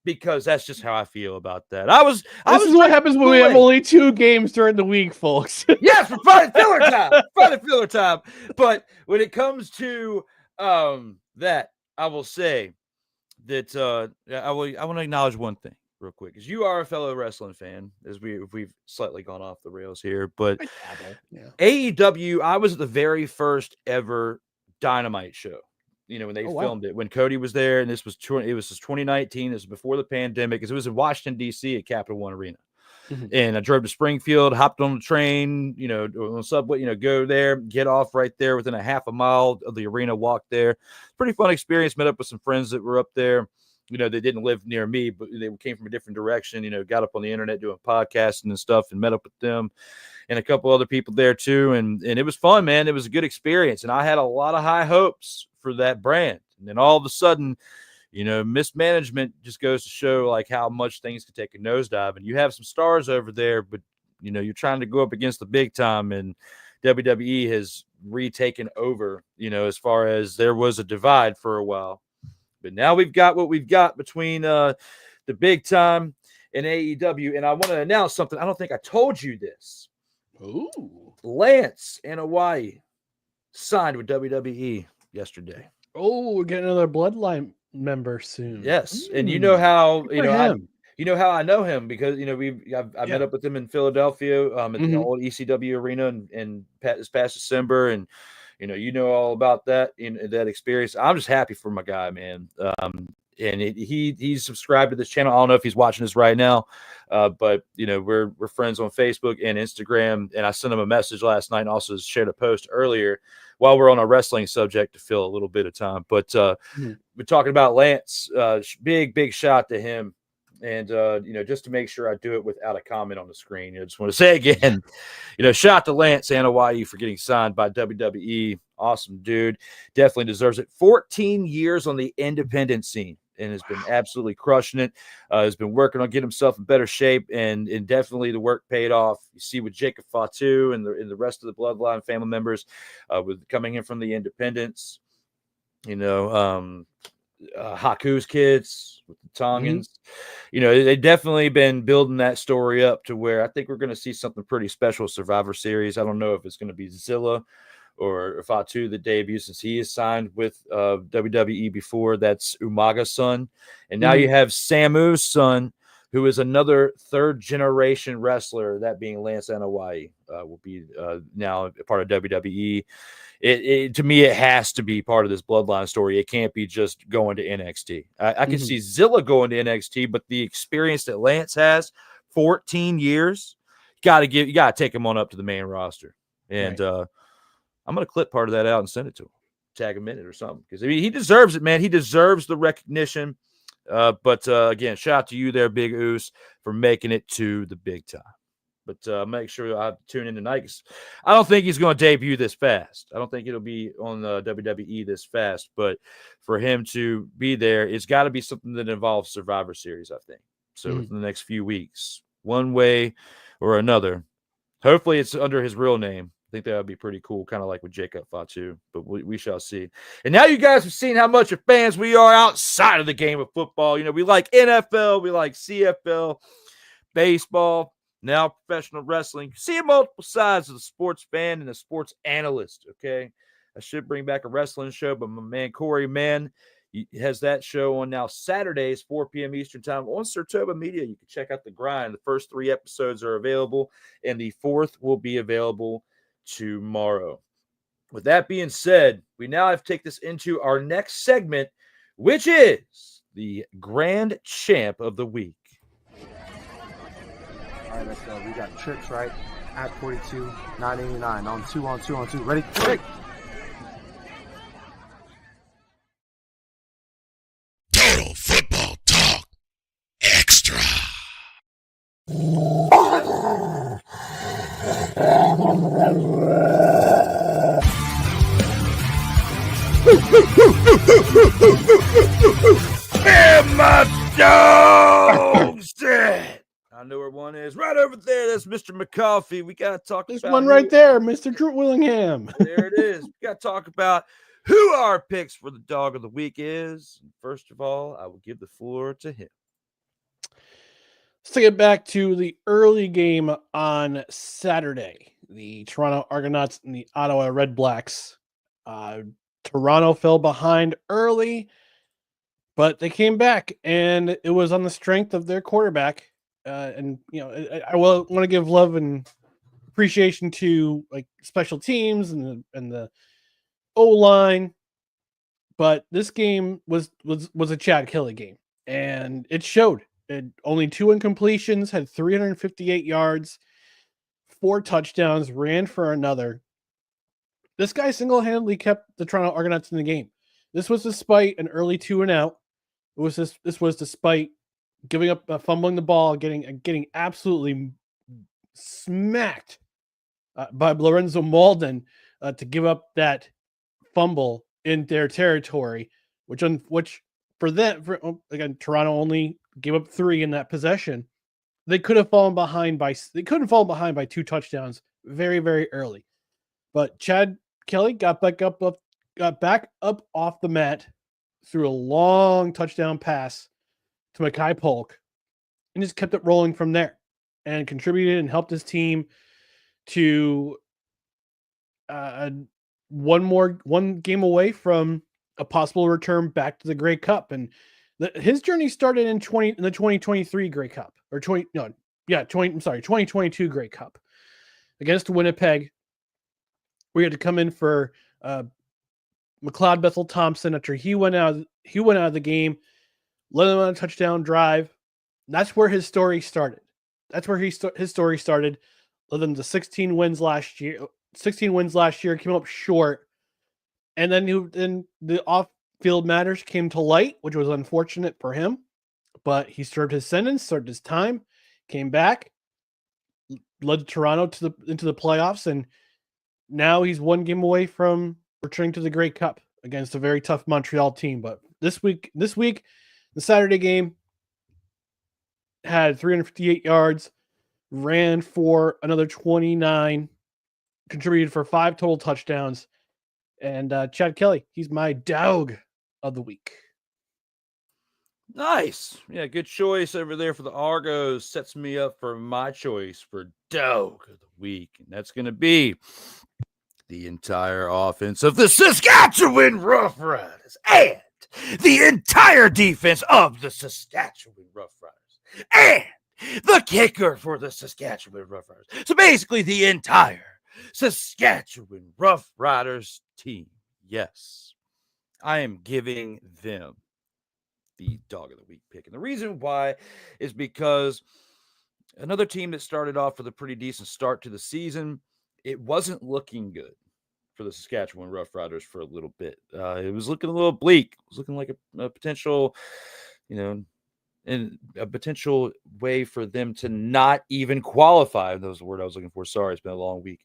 because that's just how I feel about that. This is what happens when we have only 2 games during the week, folks. Yes, we're finding filler time. Filler time. But when it comes to that, I will say that I want to acknowledge one thing real quick, because you are a fellow wrestling fan, as we've slightly gone off the rails here. But AEW, I was at the very first ever Dynamite show. When they filmed it, when Cody was there, and it was 2019. This was before the pandemic, because it was in Washington, D.C. at Capital One Arena. And I drove to Springfield, hopped on the train, on the subway, go there, get off right there within a half a mile of the arena, walk there. Pretty fun experience. Met up with some friends that were up there. They didn't live near me, but they came from a different direction, got up on the internet doing podcasting and stuff, and met up with them and a couple other people there too. And it was fun, man. It was a good experience. And I had a lot of high hopes for that brand. And then all of a sudden, mismanagement just goes to show like how much things can take a nosedive. And you have some stars over there, but you're trying to go up against the big time, and WWE has retaken over, as far as there was a divide for a while. But now we've got what we've got between the big time and AEW. And I want to announce something. I don't think I told you this. Ooh. Lance in Hawaii signed with WWE yesterday. Oh, we're getting another Bloodline member soon. Yes. And you know how, You know how I know him? Because, you know, I met up with him in Philadelphia at the old ECW arena in this past December. And, you know all about that, that experience. I'm just happy for my guy, man. And he's subscribed to this channel. I don't know if he's watching this right now, but we're friends on Facebook and Instagram. And I sent him a message last night and also shared a post earlier while we're on a wrestling subject to fill a little bit of time. But we're talking about Lance. Big shot to him. And just to make sure I do it without a comment on the screen, I just want to say again, shout to Lance Anoa'i for getting signed by WWE. Awesome dude, definitely deserves it. 14 years on the independent scene and has been absolutely crushing it. Has been working on getting himself in better shape, and definitely the work paid off. You see with Jacob Fatu and the rest of the Bloodline family members with coming in from the independents. Haku's kids with the Tongans, they definitely been building that story up to where I think we're going to see something pretty special. Survivor Series. I don't know if it's going to be Zilla or Fatu the debut, since he is signed with WWE before. That's Umaga's son, and now you have Samu's son, who is another third generation wrestler. That being Lance Anoa'i, will be now a part of WWE. To me, it has to be part of this bloodline story. It can't be just going to NXT. I can see Zilla going to NXT, but the experience that Lance has, 14 years, you got to take him on up to the main roster. And I'm going to clip part of that out and send it to him, tag him in it or something, because he deserves it, man. He deserves the recognition. But again, shout out to you there, Big Oos, for making it to the big time. But make sure I tune in tonight, because I don't think he's going to debut this fast. I don't think it'll be on the WWE this fast. But for him to be there, it's got to be something that involves Survivor Series, I think. So within the next few weeks, one way or another. Hopefully it's under his real name. I think that would be pretty cool, kind of like with Jacob Fatu. But we shall see. And now you guys have seen how much of fans we are outside of the game of football. We like NFL, we like CFL, baseball, now professional wrestling. See multiple sides of the sports fan and the sports analyst, okay? I should bring back a wrestling show, but my man Corey Mann, he has that show on now Saturdays, 4 p.m. Eastern time on SIRTOBA Media. You can check out The Grind. The first 3 episodes are available, and the 4th will be available tomorrow. With that being said, we now have to take this into our next segment, which is the Grand Champ of the Week. All right, let's go. We got trips, right? At 42, 989 on 2. Ready? Quick. Total Football Talk Extra. My dogs! I know where one is. Right over there. That's Mr. McCarthy. We got to talk There's about one right there, Mr. Drew Willingham. There it is. We got to talk about who our picks for the dog of the week is. First of all, I will give the floor to him. Let's take it back to the early game on Saturday. The Toronto Argonauts and the Ottawa Redblacks. Toronto fell behind early, but they came back, and it was on the strength of their quarterback. And I want to give love and appreciation to like special teams and the O-line, but this game was a Chad Kelly game, and it showed. It only 2 incompletions, had 358 yards, 4 touchdowns, ran for another. This guy single-handedly kept the Toronto Argonauts in the game. This was despite an early 2-and-out. This was despite giving up, fumbling the ball, getting absolutely smacked by Lorenzo Malden to give up that fumble in their territory, which again, Toronto only gave up 3 in that possession. They couldn't fall behind by 2 touchdowns very, very early. But Chad Kelly got back up off the mat, threw a long touchdown pass to Makai Polk, and just kept it rolling from there, and contributed and helped his team to one game away from a possible return back to the Grey Cup. And His journey started in the 2023 Grey Cup or 2022 Grey Cup against Winnipeg. We had to come in for McLeod Bethel Thompson after he went out of the game, led him on a touchdown drive. That's where his story started. That's where his story started. Led them to 16 wins last year. Came up short, and then the off-field matters came to light, which was unfortunate for him. But he served his sentence, served his time, came back, led Toronto into the playoffs, and now he's one game away from returning to the Grey Cup against a very tough Montreal team. But this week, the Saturday game had 358 yards, ran for another 29, contributed for 5 total touchdowns. And Chad Kelly, he's my dog of the week. Nice. Yeah, good choice over there for the Argos. Sets me up for my choice for dog of the week. And that's going to be the entire offense of the Saskatchewan Roughriders and the entire defense of the Saskatchewan Roughriders and the kicker for the Saskatchewan Roughriders. So basically the entire Saskatchewan Roughriders team. Yes, I am giving them the dog of the week pick. And the reason why is because another team that started off with a pretty decent start to the season, it wasn't looking good for the Saskatchewan Roughriders for a little bit. It was looking a little bleak. It was looking like a potential, and a potential way for them to not even qualify. That was the word I was looking for. Sorry, it's been a long week.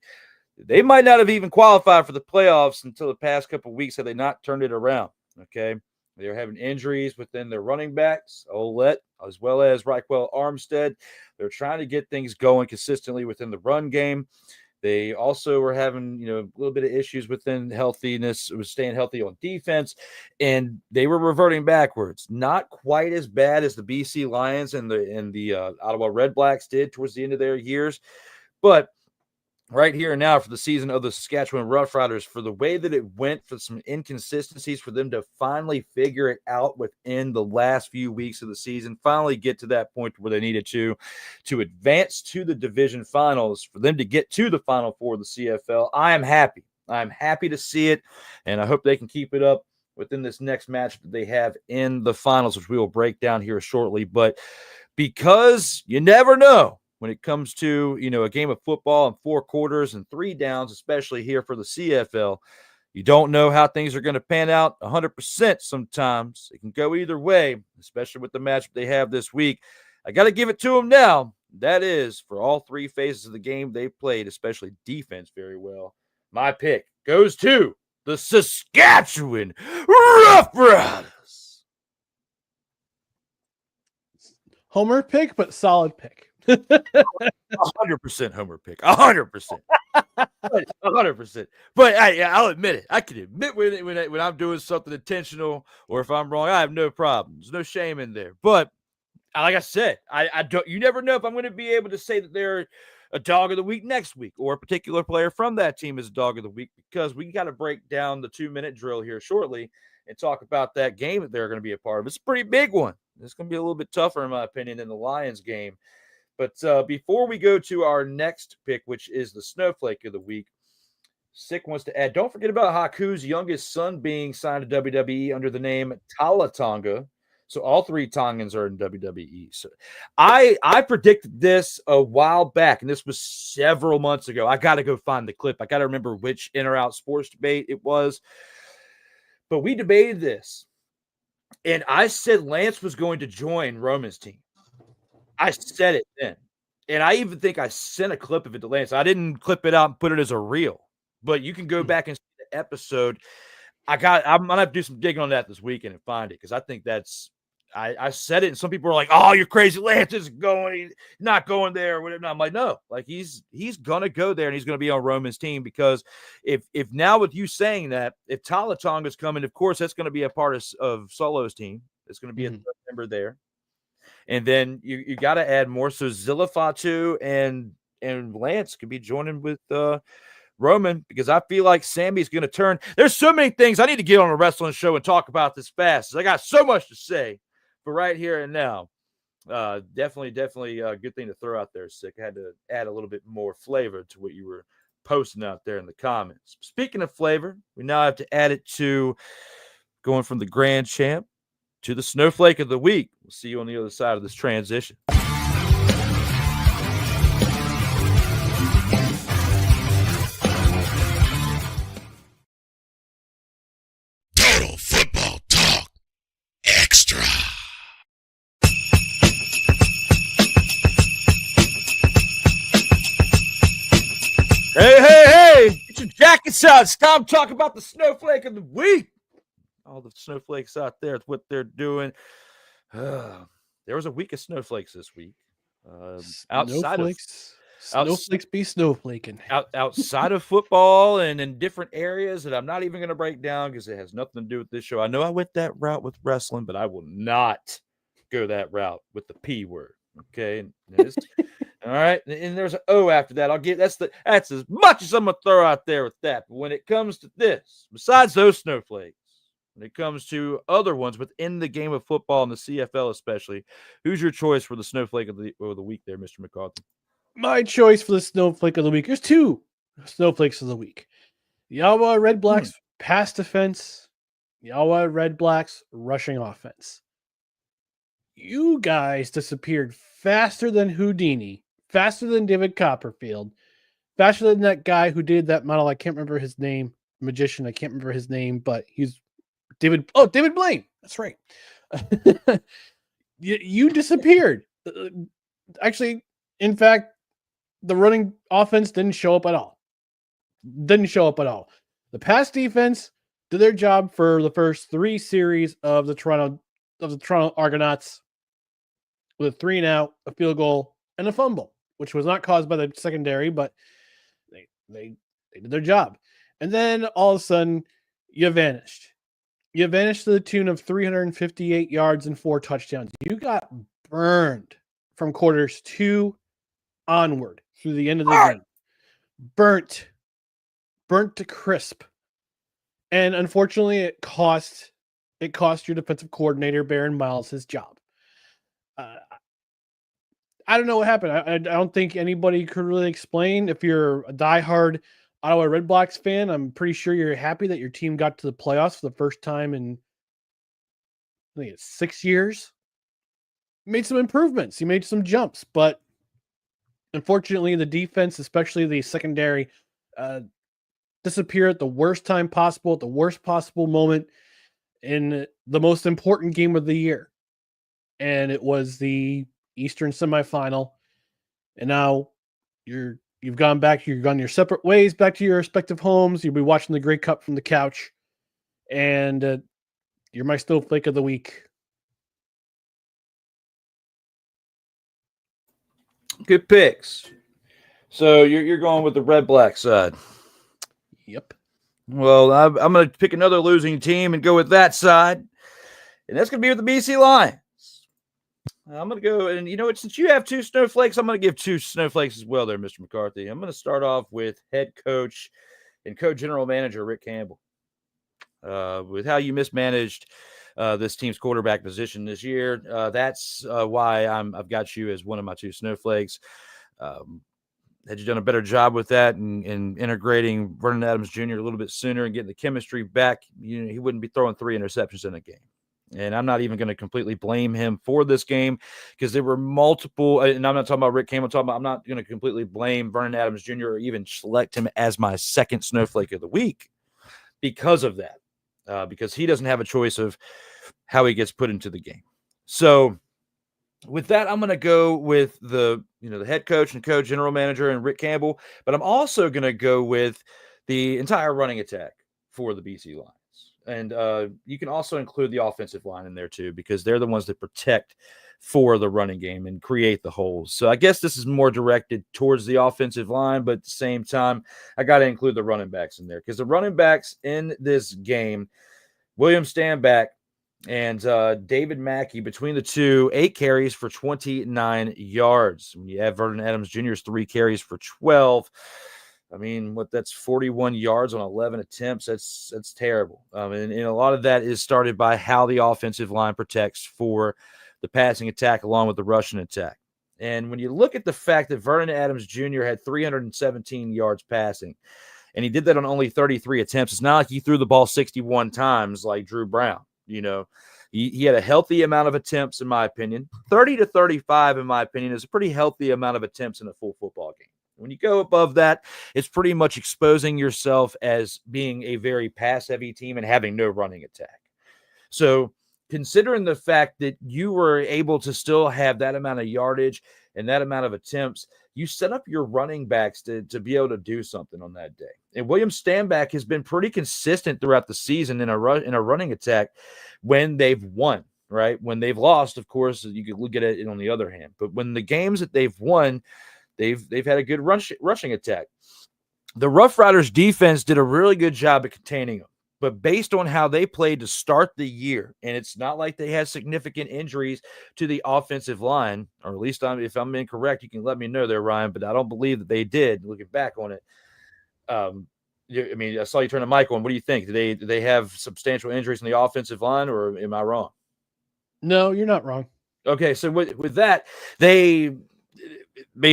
They might not have even qualified for the playoffs until the past couple of weeks had they not turned it around. Okay. They were having injuries within their running backs, Olette, as well as Raquel Armstead. They're trying to get things going consistently within the run game. They also were having, a little bit of issues within healthiness. It was staying healthy on defense, and they were reverting backwards. Not quite as bad as the BC Lions and the Ottawa Redblacks did towards the end of their years, but right here and now for the season of the Saskatchewan Roughriders, for the way that it went, for some inconsistencies, for them to finally figure it out within the last few weeks of the season, finally get to that point where they needed to advance to the division finals, for them to get to the Final Four of the CFL. I am happy. I'm happy to see it, and I hope they can keep it up within this next match that they have in the finals, which we will break down here shortly. But because you never know, when it comes to, a game of football in 4 quarters and 3 downs, especially here for the CFL, you don't know how things are going to pan out 100% sometimes. It can go either way, especially with the match they have this week. I got to give it to them now. That is, for all 3 phases of the game they played, especially defense, very well. My pick goes to the Saskatchewan Roughriders. Homer pick, but solid pick. 100% Homer pick. 100%. 100%. But I'll admit it. I can admit when I'm doing something intentional, or if I'm wrong, I have no problem. There's no shame in there. But like I said, I don't. You never know if I'm going to be able to say that they're a dog of the week next week, or a particular player from that team is a dog of the week, because we got to break down the 2-minute drill here shortly and talk about that game that they're going to be a part of. It's a pretty big one. It's going to be a little bit tougher, in my opinion, than the Lions game. But before we go to our next pick, which is the Snowflake of the week, Sick wants to add, don't forget about Haku's youngest son being signed to WWE under the name Talatonga. So all 3 Tongans are in WWE. So I predicted this a while back, and this was several months ago. I got to go find the clip. I got to remember which In or Out Sports debate it was. But we debated this, and I said Lance was going to join Roman's team. I said it then. And I even think I sent a clip of it to Lance. I didn't clip it out and put it as a reel, but you can go back and see the episode. I'm gonna have to do some digging on that this weekend and find it, because I think I said it, and some people are like, "Oh, you're crazy. Lance is not going there," or whatever. I'm like, no, like he's gonna go there, and he's gonna be on Roman's team, because if now with you saying that, if Talatonga's coming, of course that's gonna be a part of Solo's team. It's gonna be a member there. And then you got to add more. So Zilifatu and Lance could be joining with Roman, because I feel like Sammy's going to turn. There's so many things I need to get on a wrestling show and talk about this fast. I got so much to say. for right here and now, definitely a good thing to throw out there, Sick. I had to add a little bit more flavor to what you were posting out there in the comments. Speaking of flavor, we now have to add it to going from the Grand Champ to the Snowflake of the Week. We'll see you on the other side of this transition. Total Football Talk Extra. Hey, get your jackets out. It's time to talk about the Snowflake of the Week. All the snowflakes out there, it's what they're doing. There was a week of snowflakes this week. Snowflakes be snowflaking. Outside of football and in different areas that I'm not even going to break down because it has nothing to do with this show. I know I went that route with wrestling, but I will not go that route with the P word. Okay. All right. And there's an O after that. That's as much as I'm going to throw out there with that. But when it comes to this, besides those snowflakes, when it comes to other ones within the game of football and the CFL especially, who's your choice for the snowflake of the week there, Mr. McCarthy? My choice for the snowflake of the week. There's two snowflakes of the week. The Ottawa Redblacks pass defense. The Ottawa Redblacks rushing offense. You guys disappeared faster than Houdini, faster than David Copperfield, faster than that guy who did that model. I can't remember his name. Magician. I can't remember his name, but he's David Blaine. That's right. you disappeared. Actually, in fact, the running offense didn't show up at all. The pass defense did their job for the first three series of the Toronto Argonauts with a 3-and-out, a field goal, and a fumble, which was not caused by the secondary, but they did their job. And then all of a sudden, you vanished. You vanished to the tune of 358 yards and 4 touchdowns. You got burned from quarters 2 onward through the end of the game. Burnt to crisp. And unfortunately, it cost your defensive coordinator, Baron Miles, his job. I don't know what happened. I don't think anybody could really explain. If you're a diehard Ottawa Redblacks fan, I'm pretty sure you're happy that your team got to the playoffs for the first time in, I think it's 6 years. You made some improvements. You made some jumps, but unfortunately, the defense, especially the secondary, disappeared at the worst time possible, at the worst possible moment in the most important game of the year. And it was the Eastern semifinal. And now you've gone your separate ways, back to your respective homes. You'll be watching the Grey Cup from the couch. And you're my snowflake of the week. Good picks. So you're going with the Redblack side. Yep. Well, I'm going to pick another losing team and go with that side. And that's going to be with the BC Lions. I'm going to go, and you know what, since you have 2 snowflakes, I'm going to give 2 snowflakes as well there, Mr. McCarthy. I'm going to start off with head coach and co-general manager Rick Campbell. With how you mismanaged this team's quarterback position this year, that's why I've got you as one of my 2 snowflakes. Had you done a better job with that and integrating Vernon Adams Jr. a little bit sooner and getting the chemistry back, he wouldn't be throwing 3 interceptions in a game. And I'm not even going to completely blame him for this game because there were multiple, and I'm not talking about Rick Campbell, I'm not going to completely blame Vernon Adams Jr. or even select him as my second snowflake of the week because of that, because he doesn't have a choice of how he gets put into the game. So with that, I'm going to go with the head coach and co-general manager and Rick Campbell, but I'm also going to go with the entire running attack for the BC Lions. And you can also include the offensive line in there too, because they're the ones that protect for the running game and create the holes. So I guess this is more directed towards the offensive line, but at the same time, I got to include the running backs in there because the running backs in this game, William Stanback and David Mackey, between the two, 8 carries for 29 yards. When you add Vernon Adams Jr.'s 3 carries for 12, I mean, that's 41 yards on 11 attempts. That's terrible. And a lot of that is started by how the offensive line protects for the passing attack along with the rushing attack. And when you look at the fact that Vernon Adams Jr. had 317 yards passing, and he did that on only 33 attempts, it's not like he threw the ball 61 times like Drew Brown. He had a healthy amount of attempts, in my opinion. 30 to 35, in my opinion, is a pretty healthy amount of attempts in a full football game. When you go above that, it's pretty much exposing yourself as being a very pass-heavy team and having no running attack. So considering the fact that you were able to still have that amount of yardage and that amount of attempts, you set up your running backs to be able to do something on that day. And William Stanback has been pretty consistent throughout the season in a running attack when they've won, right? When they've lost, of course, you could look at it on the other hand. But when the games that they've won, they've had a good rushing attack. The Roughriders defense did a really good job at containing them. But based on how they played to start the year, and it's not like they had significant injuries to the offensive line, or at least if I'm incorrect, you can let me know there, Ryan, but I don't believe that they did, looking back on it. I mean, I saw you turn the mic on. What do you think? Do they have substantial injuries in the offensive line, or am I wrong? No, you're not wrong. Okay, so with that, they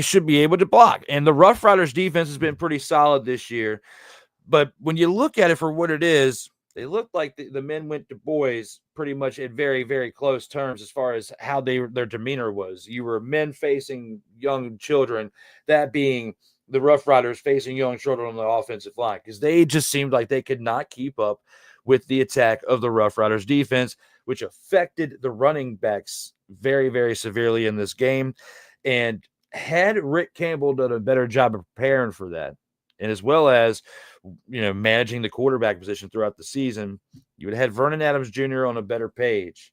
should be able to block. And the Roughriders defense has been pretty solid this year. But when you look at it for what it is, they look like the men went to boys pretty much at very, very close terms as far as how their demeanor was. You were men facing young children, that being the Roughriders facing young children on the offensive line, because they just seemed like they could not keep up with the attack of the Roughriders defense, which affected the running backs very, very severely in this game. And had Rick Campbell done a better job of preparing for that, and as well as managing the quarterback position throughout the season, you would have had Vernon Adams Jr. on a better page.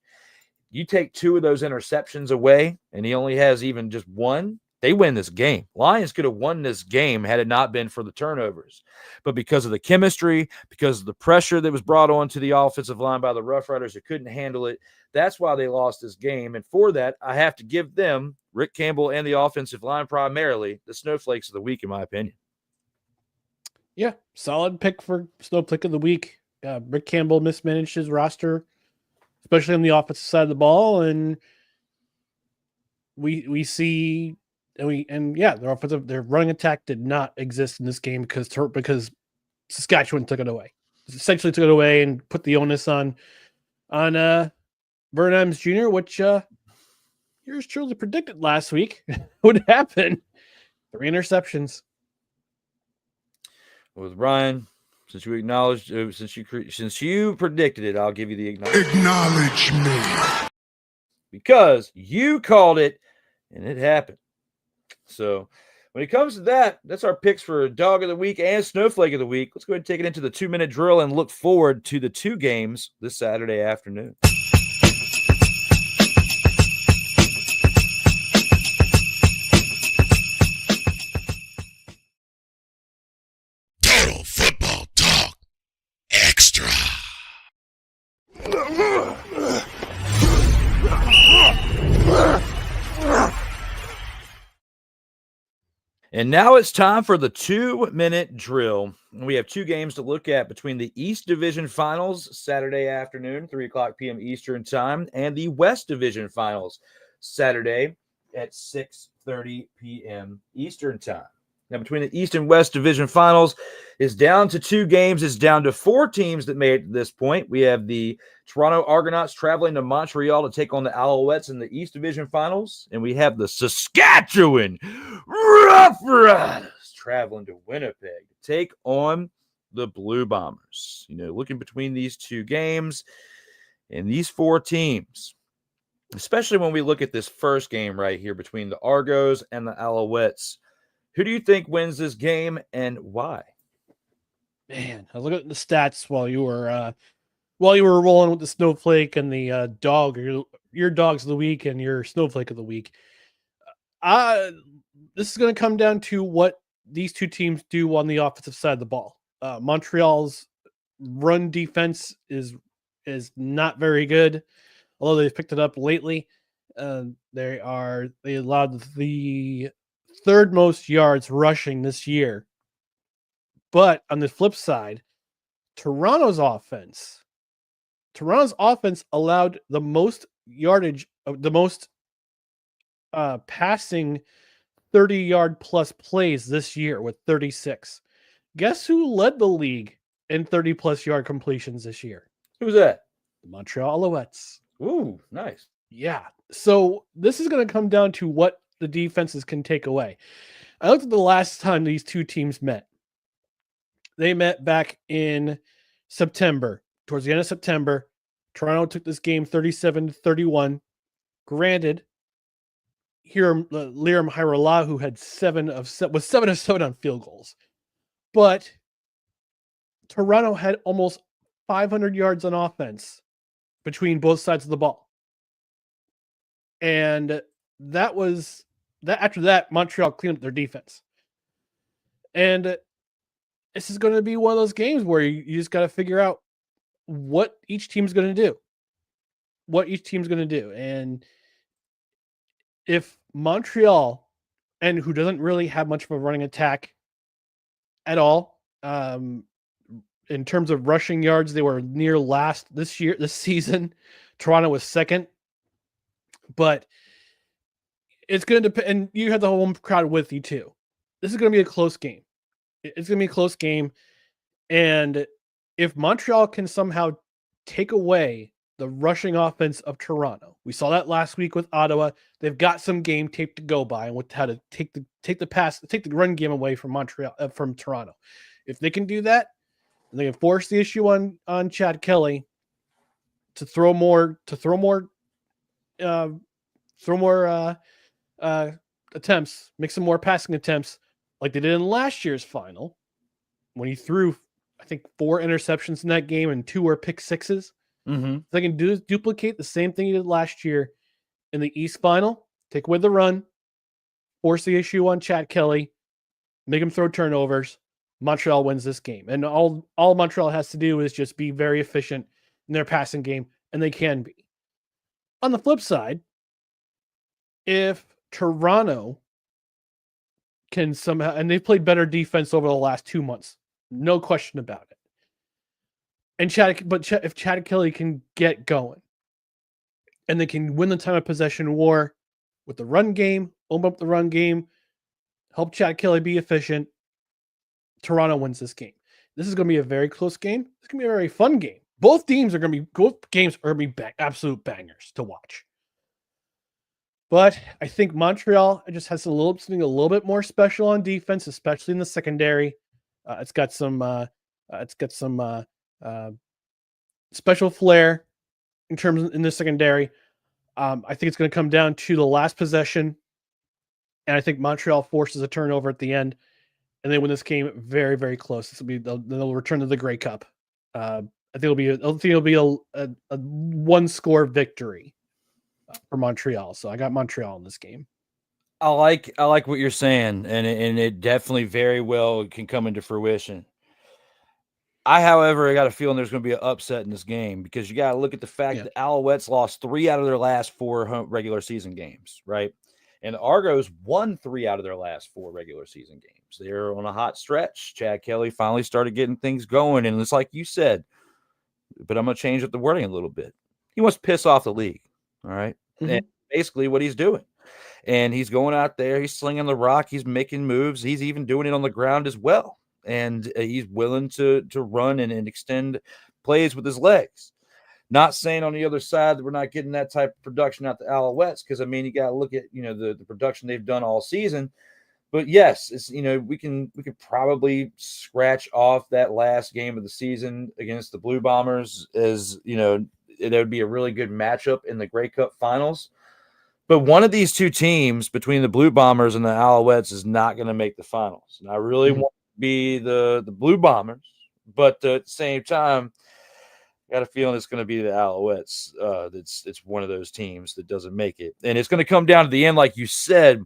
You take 2 of those interceptions away, and he only has even just 1, they win this game. Lions could have won this game had it not been for the turnovers. But because of the chemistry, because of the pressure that was brought on to the offensive line by the Roughriders who couldn't handle it, that's why they lost this game. And for that, I have to give them, Rick Campbell and the offensive line primarily, the snowflakes of the week, in my opinion. Yeah, solid pick for Snowflake of the week. Rick Campbell mismanaged his roster, especially on the offensive side of the ball, and we see their running attack did not exist in this game because Saskatchewan took it away. Essentially took it away and put the onus on Vernon Adams Jr., which yours truly predicted last week would happen. 3 interceptions. With Ryan, since you acknowledged, since you predicted it, I'll give you the acknowledgement. Acknowledge me. Because you called it, and it happened. So when it comes to that, that's our picks for Dog of the Week and Snowflake of the Week. Let's go ahead and take it into the 2-minute drill and look forward to the 2 games this Saturday afternoon. Total Football Talk Extra. And now it's time for the 2-minute drill. We have 2 games to look at between the East Division Finals Saturday afternoon, 3:00 p.m. Eastern Time, and the West Division Finals Saturday at 6:30 p.m. Eastern Time. Now, between the East and West Division Finals is down to 2 games. It's down to 4 teams that made it to this point. We have the Toronto Argonauts traveling to Montreal to take on the Alouettes in the East Division Finals. And we have the Saskatchewan Roughriders traveling to Winnipeg to take on the Blue Bombers. Looking between these 2 games and these 4 teams, especially when we look at this first game right here between the Argos and the Alouettes, who do you think wins this game and why? Man, I was looking at the stats while you were rolling with the Snowflake and the dog, your dogs of the week and your Snowflake of the week. This is going to come down to what these 2 teams do on the offensive side of the ball. Montreal's run defense is not very good, although they've picked it up lately. They allowed the 3rd most yards rushing this year But on the flip side, Toronto's offense allowed the most yardage, the most passing 30-yard plus plays this year with 36. Guess who led the league in 30-plus yard completions this year? Who's that? The Montreal Alouettes. Ooh, nice. Yeah. So this is going to come down to what the defenses can take away. I looked at the last time these two teams met. They met back in September. Towards the end of September, Toronto took this game 37-31. Granted, here Liram Hairolahu had 7 of 7 on field goals. But Toronto had almost 500 yards on offense between both sides of the ball. And that was that. After that, Montreal cleaned up their defense. And this is going to be one of those games where you just got to figure out what each team's going to do. And if Montreal, and who doesn't really have much of a running attack at all, in terms of rushing yards, they were near last this season. Toronto was second. But it's going to depend, and you have the home crowd with you too. This is going to be a close game. It's going to be a close game. And if Montreal can somehow take away the rushing offense of Toronto, we saw that last week with Ottawa. They've got some game tape to go by and with how to take the run game away from from Toronto. If they can do that, and they can force the issue on Chad Kelly to throw more attempts, make some more passing attempts like they did in last year's final when he threw, I think, 4 interceptions in that game and 2 were pick sixes. Mm-hmm. They can duplicate the same thing he did last year in the East final, take away the run, force the issue on Chad Kelly, make him throw turnovers. Montreal wins this game. And all Montreal has to do is just be very efficient in their passing game, and they can be. On the flip side, if Toronto can somehow, and they've played better defense over the last 2 months, no question about it. And if Chad Kelly can get going and they can win the time of possession war with the run game, open up the run game, help Chad Kelly be efficient, Toronto wins this game. This is going to be a very close game. It's going to be a very fun game. Both games are going to be absolute bangers to watch. But I think Montreal just has something a little bit more special on defense, especially in the secondary. It's got some special flair in the secondary. I think it's going to come down to the last possession, and I think Montreal forces a turnover at the end, and they win this game very, very close. They'll return to the Grey Cup. I think it'll be a 1-score victory for Montreal. So I got Montreal in this game. I like what you're saying, and it definitely very well can come into fruition. However, I got a feeling there's going to be an upset in this game because you got to look at the fact that Alouettes lost 3 out of their last 4 regular season games, right? And the Argos won 3 out of their last 4 regular season games. They're on a hot stretch. Chad Kelly finally started getting things going, and it's like you said, but I'm going to change up the wording a little bit. He wants to piss off the league, all right? Mm-hmm. And basically what he's doing. And he's going out there, he's slinging the rock, he's making moves, he's even doing it on the ground as well. And he's willing to run and extend plays with his legs. Not saying on the other side that we're not getting that type of production out the Alouettes, because, I mean, you got to look at, the production they've done all season. But, yes, it's, we can probably scratch off that last game of the season against the Blue Bombers as, it would be a really good matchup in the Grey Cup finals. But one of these two teams between the Blue Bombers and the Alouettes is not going to make the finals. And I really want to be the Blue Bombers, but at the same time, I got a feeling it's going to be the Alouettes. It's one of those teams that doesn't make it. And it's going to come down to the end, like you said.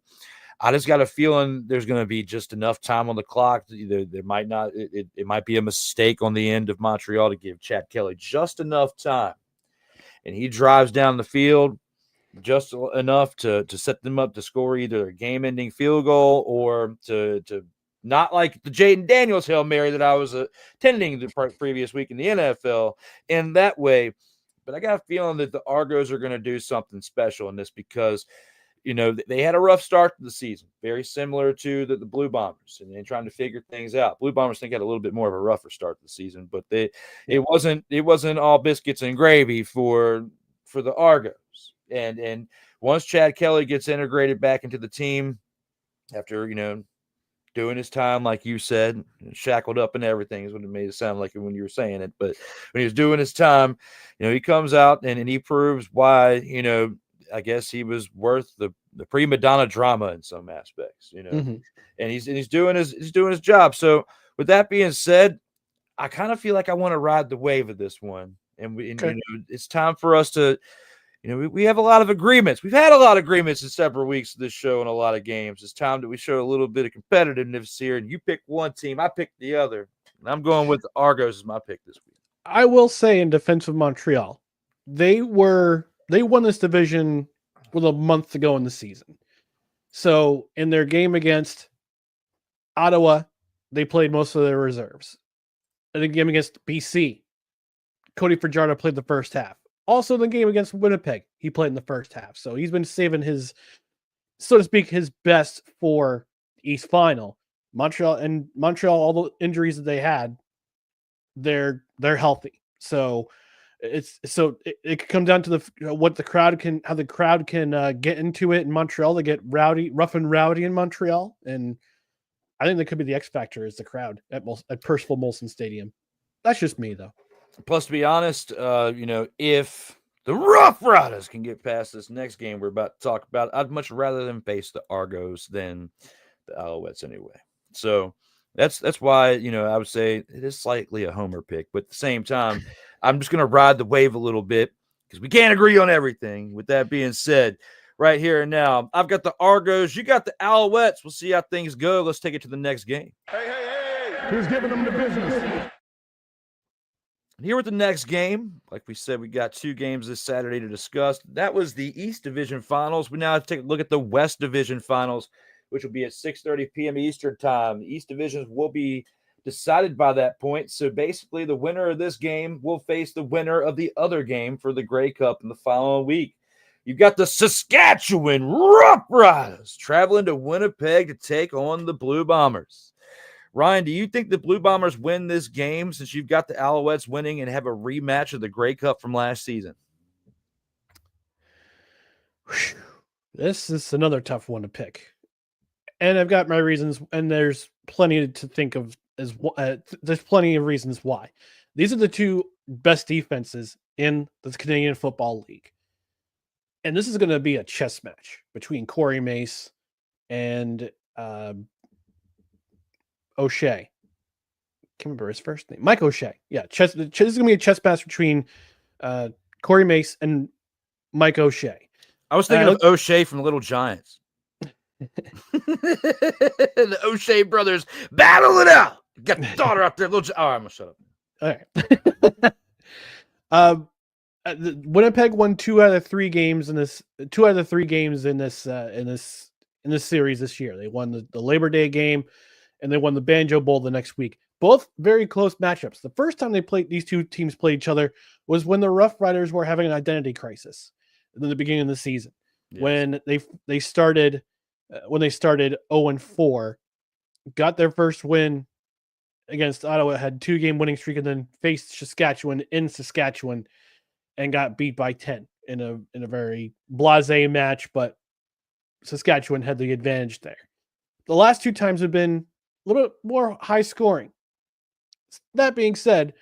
I just got a feeling there's going to be just enough time on the clock. There might not. It might be a mistake on the end of Montreal to give Chad Kelly just enough time. And he drives down the field just enough to set them up to score either a game-ending field goal or to Not like the Jaden Daniels Hail Mary that I was attending the previous week in the NFL in that way. But I got a feeling that the Argos are going to do something special in this because, they had a rough start to the season, very similar to the Blue Bombers, and they're trying to figure things out. Blue Bombers think had a little bit more of a rougher start to the season, but it wasn't all biscuits and gravy for the Argos. And once Chad Kelly gets integrated back into the team after, doing his time, like you said, shackled up and everything is what it made it sound like when you were saying it. But when he was doing his time, he comes out and he proves why, I guess he was worth the prima donna drama in some aspects, and he's doing his job. So with that being said, I kind of feel like I want to ride the wave of this one. And it's time for us to, we have a lot of agreements. We've had a lot of agreements in several weeks of this show and a lot of games. It's time that we show a little bit of competitiveness here. And you pick one team, I pick the other. And I'm going with the Argos as my pick this week. I will say in defense of Montreal, they won this division with a month to go in the season. So in their game against Ottawa, they played most of their reserves. In the game against BC, Cody Fajardo played the first half. Also, the game against Winnipeg, he played in the first half. So he's been saving his, so to speak, his best for East Final. Montreal, all the injuries that they had, they're healthy. So it could come down to how the crowd can get into it in Montreal. They get rough and rowdy in Montreal, and I think that could be the X factor is the crowd at Percival Molson Stadium. That's just me, though. Plus, to be honest, if the Roughriders can get past this next game we're about to talk about, I'd much rather them face the Argos than the Alouettes anyway. So that's why, I would say it is slightly a homer pick. But at the same time, I'm just going to ride the wave a little bit because we can't agree on everything. With that being said, right here and now, I've got the Argos. You got the Alouettes. We'll see how things go. Let's take it to the next game. Hey. Who's giving them the business? And here with the next game, like we said, we got two games this Saturday to discuss. That was the East Division Finals. We now have to take a look at the West Division Finals, which will be at 6:30 p.m. Eastern Time. The East Divisions will be decided by that point. So basically, the winner of this game will face the winner of the other game for the Grey Cup in the following week. You've got the Saskatchewan Roughriders traveling to Winnipeg to take on the Blue Bombers. Ryan, do you think the Blue Bombers win this game since you've got the Alouettes winning and have a rematch of the Grey Cup from last season? This is another tough one to pick. And I've got my reasons, and there's plenty to think of. There's plenty of reasons why. These are the two best defenses in the Canadian Football League. And this is going to be a chess match between Corey Mace and O'Shea. Can't remember his first name. Mike O'Shea. Yeah, this is going to be a chess match between Corey Mace and Mike O'Shea. I was thinking of O'Shea from Little Giants. The O'Shea brothers battle it out. Got the daughter out there. I'm going to shut up. All right. Winnipeg won 2 out of 3 games in this. 2 out of 3 games in this series this year. They won the Labor Day game, and they won the Banjo Bowl the next week. Both very close matchups. The first time these two teams played each other was when the Rough Riders were having an identity crisis in the beginning of the season. Yes. When they started 0-4, got their first win against Ottawa, had 2-game winning streak, and then faced Saskatchewan in Saskatchewan and got beat by 10 in a very blasé match, but Saskatchewan had the advantage there. The last 2 times have been a little bit more high scoring. That being said,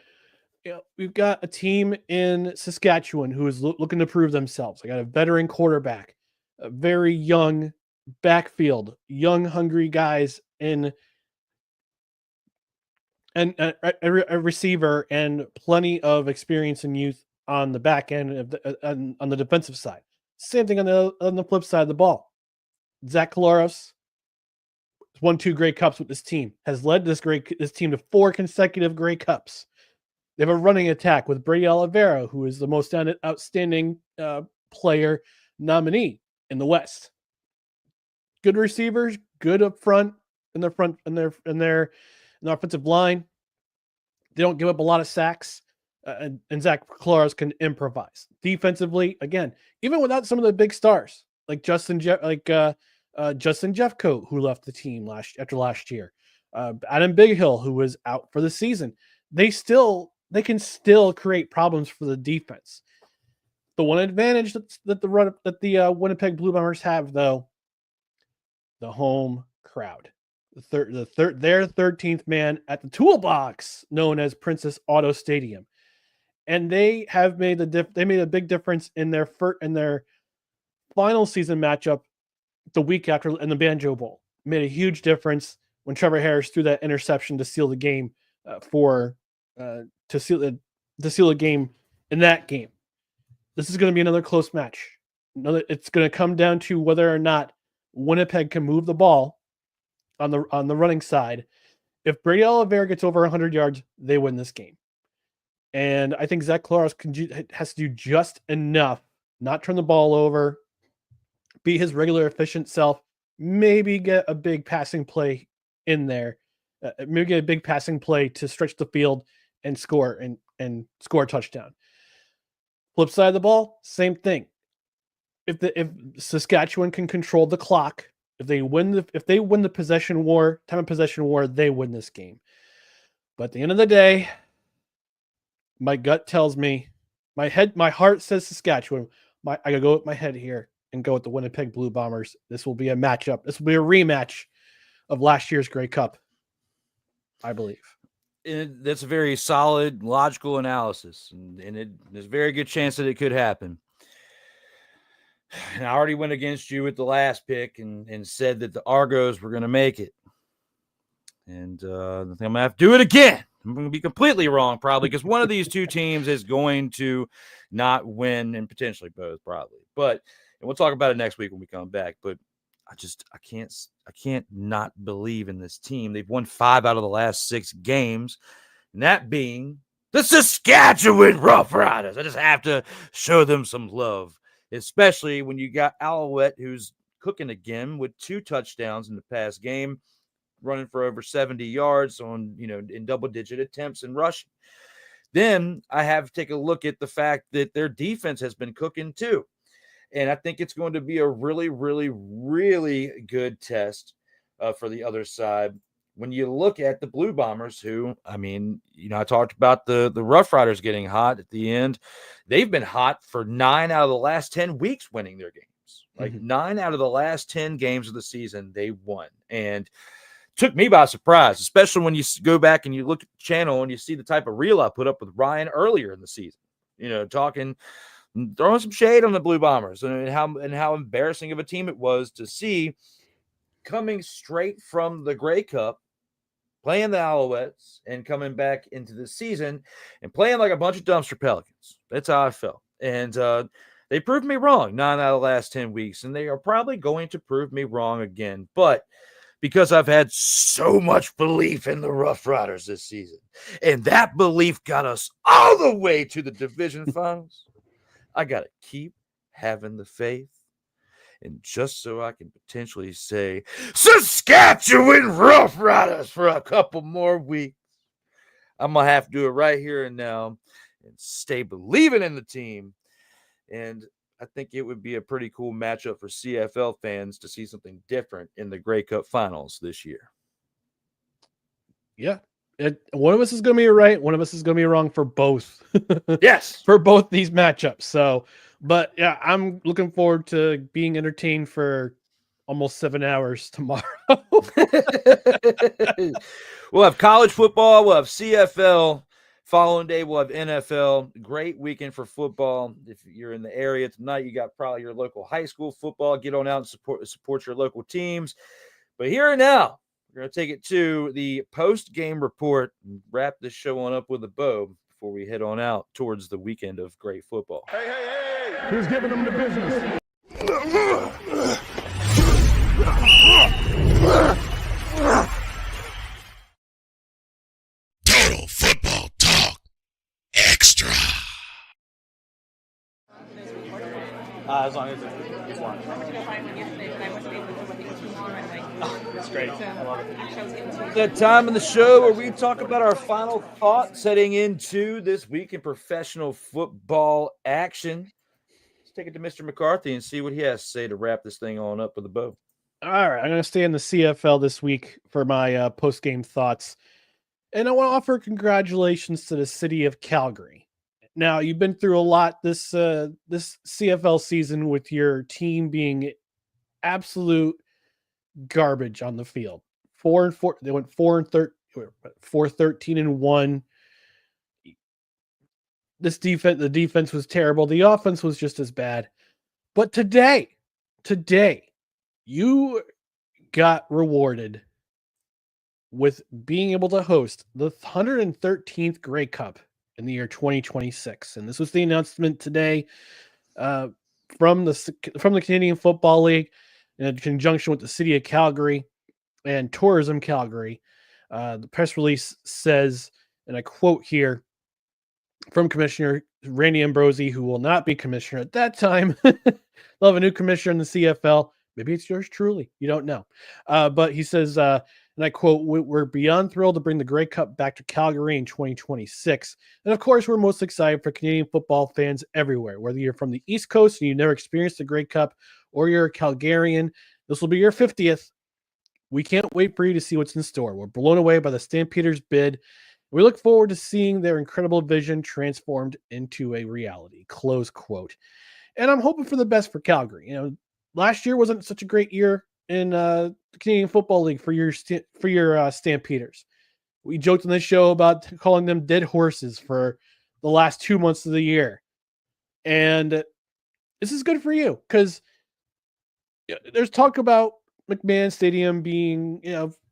we've got a team in Saskatchewan who is looking to prove themselves. I got a veteran quarterback, a very young backfield, young, hungry guys and a receiver, and plenty of experience and youth on the back end on the defensive side. Same thing on the flip side of the ball. Zach Kaloros won 2 Grey Cups with this team, has led this team to 4 consecutive Grey Cups. They have a running attack with Brady Oliveira, who is the most outstanding player nominee in the West. Good receivers, good up front, in their front in their offensive line. They don't give up a lot of sacks, and Zach Collaros can improvise defensively. Again, even without some of the big stars like Justin Jeffcoat, who left the team after last year, Adam Bighill, who was out for the season. They can still create problems for the defense. The one advantage that the Winnipeg Blue Bombers have, though, the home crowd. Their 13th man at the toolbox, known as Princess Auto Stadium, and they have made a big difference in their final season matchup the week after in the Banjo Bowl. Made a huge difference when Trevor Harris threw that interception to seal the game to seal the game in that game. This is going to be another close match. It's going to come down to whether or not Winnipeg can move the ball on the running side. If Brady Oliveira gets over 100 yards, they win this game. And I think Zach Collaros has to do just enough, not turn the ball over, be his regular efficient self, maybe get a big passing play in there, maybe get a big passing play to stretch the field and score and score a touchdown. Flip side of the ball, same thing. If Saskatchewan can control the clock, if they win the possession war, time of possession war, they win this game. But at the end of the day, my gut tells me, my heart says Saskatchewan. I gotta go with my head here and go with the Winnipeg Blue Bombers. This will be a matchup. This will be a rematch of last year's Grey Cup, I believe. That's a very solid, logical analysis, and there's a very good chance that it could happen. And I already went against you with the last pick and said that the Argos were going to make it. And I think I'm going to have to do it again. I'm going to be completely wrong probably because one of these two teams is going to not win, and potentially both probably. And we'll talk about it next week when we come back. But I can't not believe in this team. They've won 5 out of the last 6 games, and that being the Saskatchewan Roughriders. I just have to show them some love, especially when you got Alouette, who's cooking again with 2 touchdowns in the past game, running for over 70 yards in double-digit attempts and rushing. Then I have to take a look at the fact that their defense has been cooking too. And I think it's going to be a really, really, really good test for the other side. When you look at the Blue Bombers, who, I talked about the Rough Riders getting hot at the end. They've been hot for 9 out of the last 10 weeks winning their games. Like 9 out of the last 10 games of the season, they won. And took me by surprise, especially when you go back and you look at the channel and you see the type of reel I put up with Ryan earlier in the season. Throwing some shade on the Blue Bombers and how embarrassing of a team it was to see coming straight from the Grey Cup, playing the Alouettes and coming back into the season and playing like a bunch of dumpster Pelicans. That's how I felt. And they proved me wrong 9 out of the last 10 weeks, and they are probably going to prove me wrong again. But because I've had so much belief in the Rough Riders this season, and that belief got us all the way to the division finals, I got to keep having the faith. And just so I can potentially say Saskatchewan Rough Riders for a couple more weeks, I'm going to have to do it right here and now and stay believing in the team. And I think it would be a pretty cool matchup for CFL fans to see something different in the Grey Cup finals this year. Yeah. One of us is going to be right. One of us is going to be wrong for both. Yes. For both these matchups. So, but yeah, I'm looking forward to being entertained for almost 7 hours tomorrow. We'll have college football. We'll have CFL. Following day, we'll have NFL. Great weekend for football. If you're in the area tonight, you got probably your local high school football. Get on out and support your local teams. But here and now, we're going to take it to the post-game report and wrap this show on up with a bow before we head on out towards the weekend of great football. Hey, who's giving them the business? Total Football Talk XTRA. As long as it's lunch. It's great. I love it. That time in the show where we talk about our final thoughts heading into this week in professional football action. Let's take it to Mr. McCarthy and see what he has to say to wrap this thing on up with a bow. All right, I'm going to stay in the CFL this week for my post-game thoughts. And I want to offer congratulations to the city of Calgary. Now, you've been through a lot this CFL season with your team being absolute garbage on the field. 4-4. They went 4-13-1. The defense was terrible. The offense was just as bad. But today, you got rewarded with being able to host the 113th Grey Cup in the year 2026. And this was the announcement today from the Canadian Football League in conjunction with the city of Calgary and Tourism Calgary. The press release says, and I quote here from Commissioner Randy Ambrosi, who will not be commissioner at that time. They'll have a new commissioner in the CFL. Maybe it's yours truly. You don't know. But he says, and I quote, "We're beyond thrilled to bring the Grey Cup back to Calgary in 2026. And of course, we're most excited for Canadian football fans everywhere. Whether you're from the East Coast and you've never experienced the Grey Cup, or you're a Calgarian, this will be your 50th. We can't wait for you to see what's in store. We're blown away by the Stampeders' bid. We look forward to seeing their incredible vision transformed into a reality." Close quote. And I'm hoping for the best for Calgary. You know, last year wasn't such a great year in the Canadian Football League for your Stampeders. We joked on this show about calling them dead horses for the last 2 months of the year. And this is good for you because there's talk about McMahon Stadium being,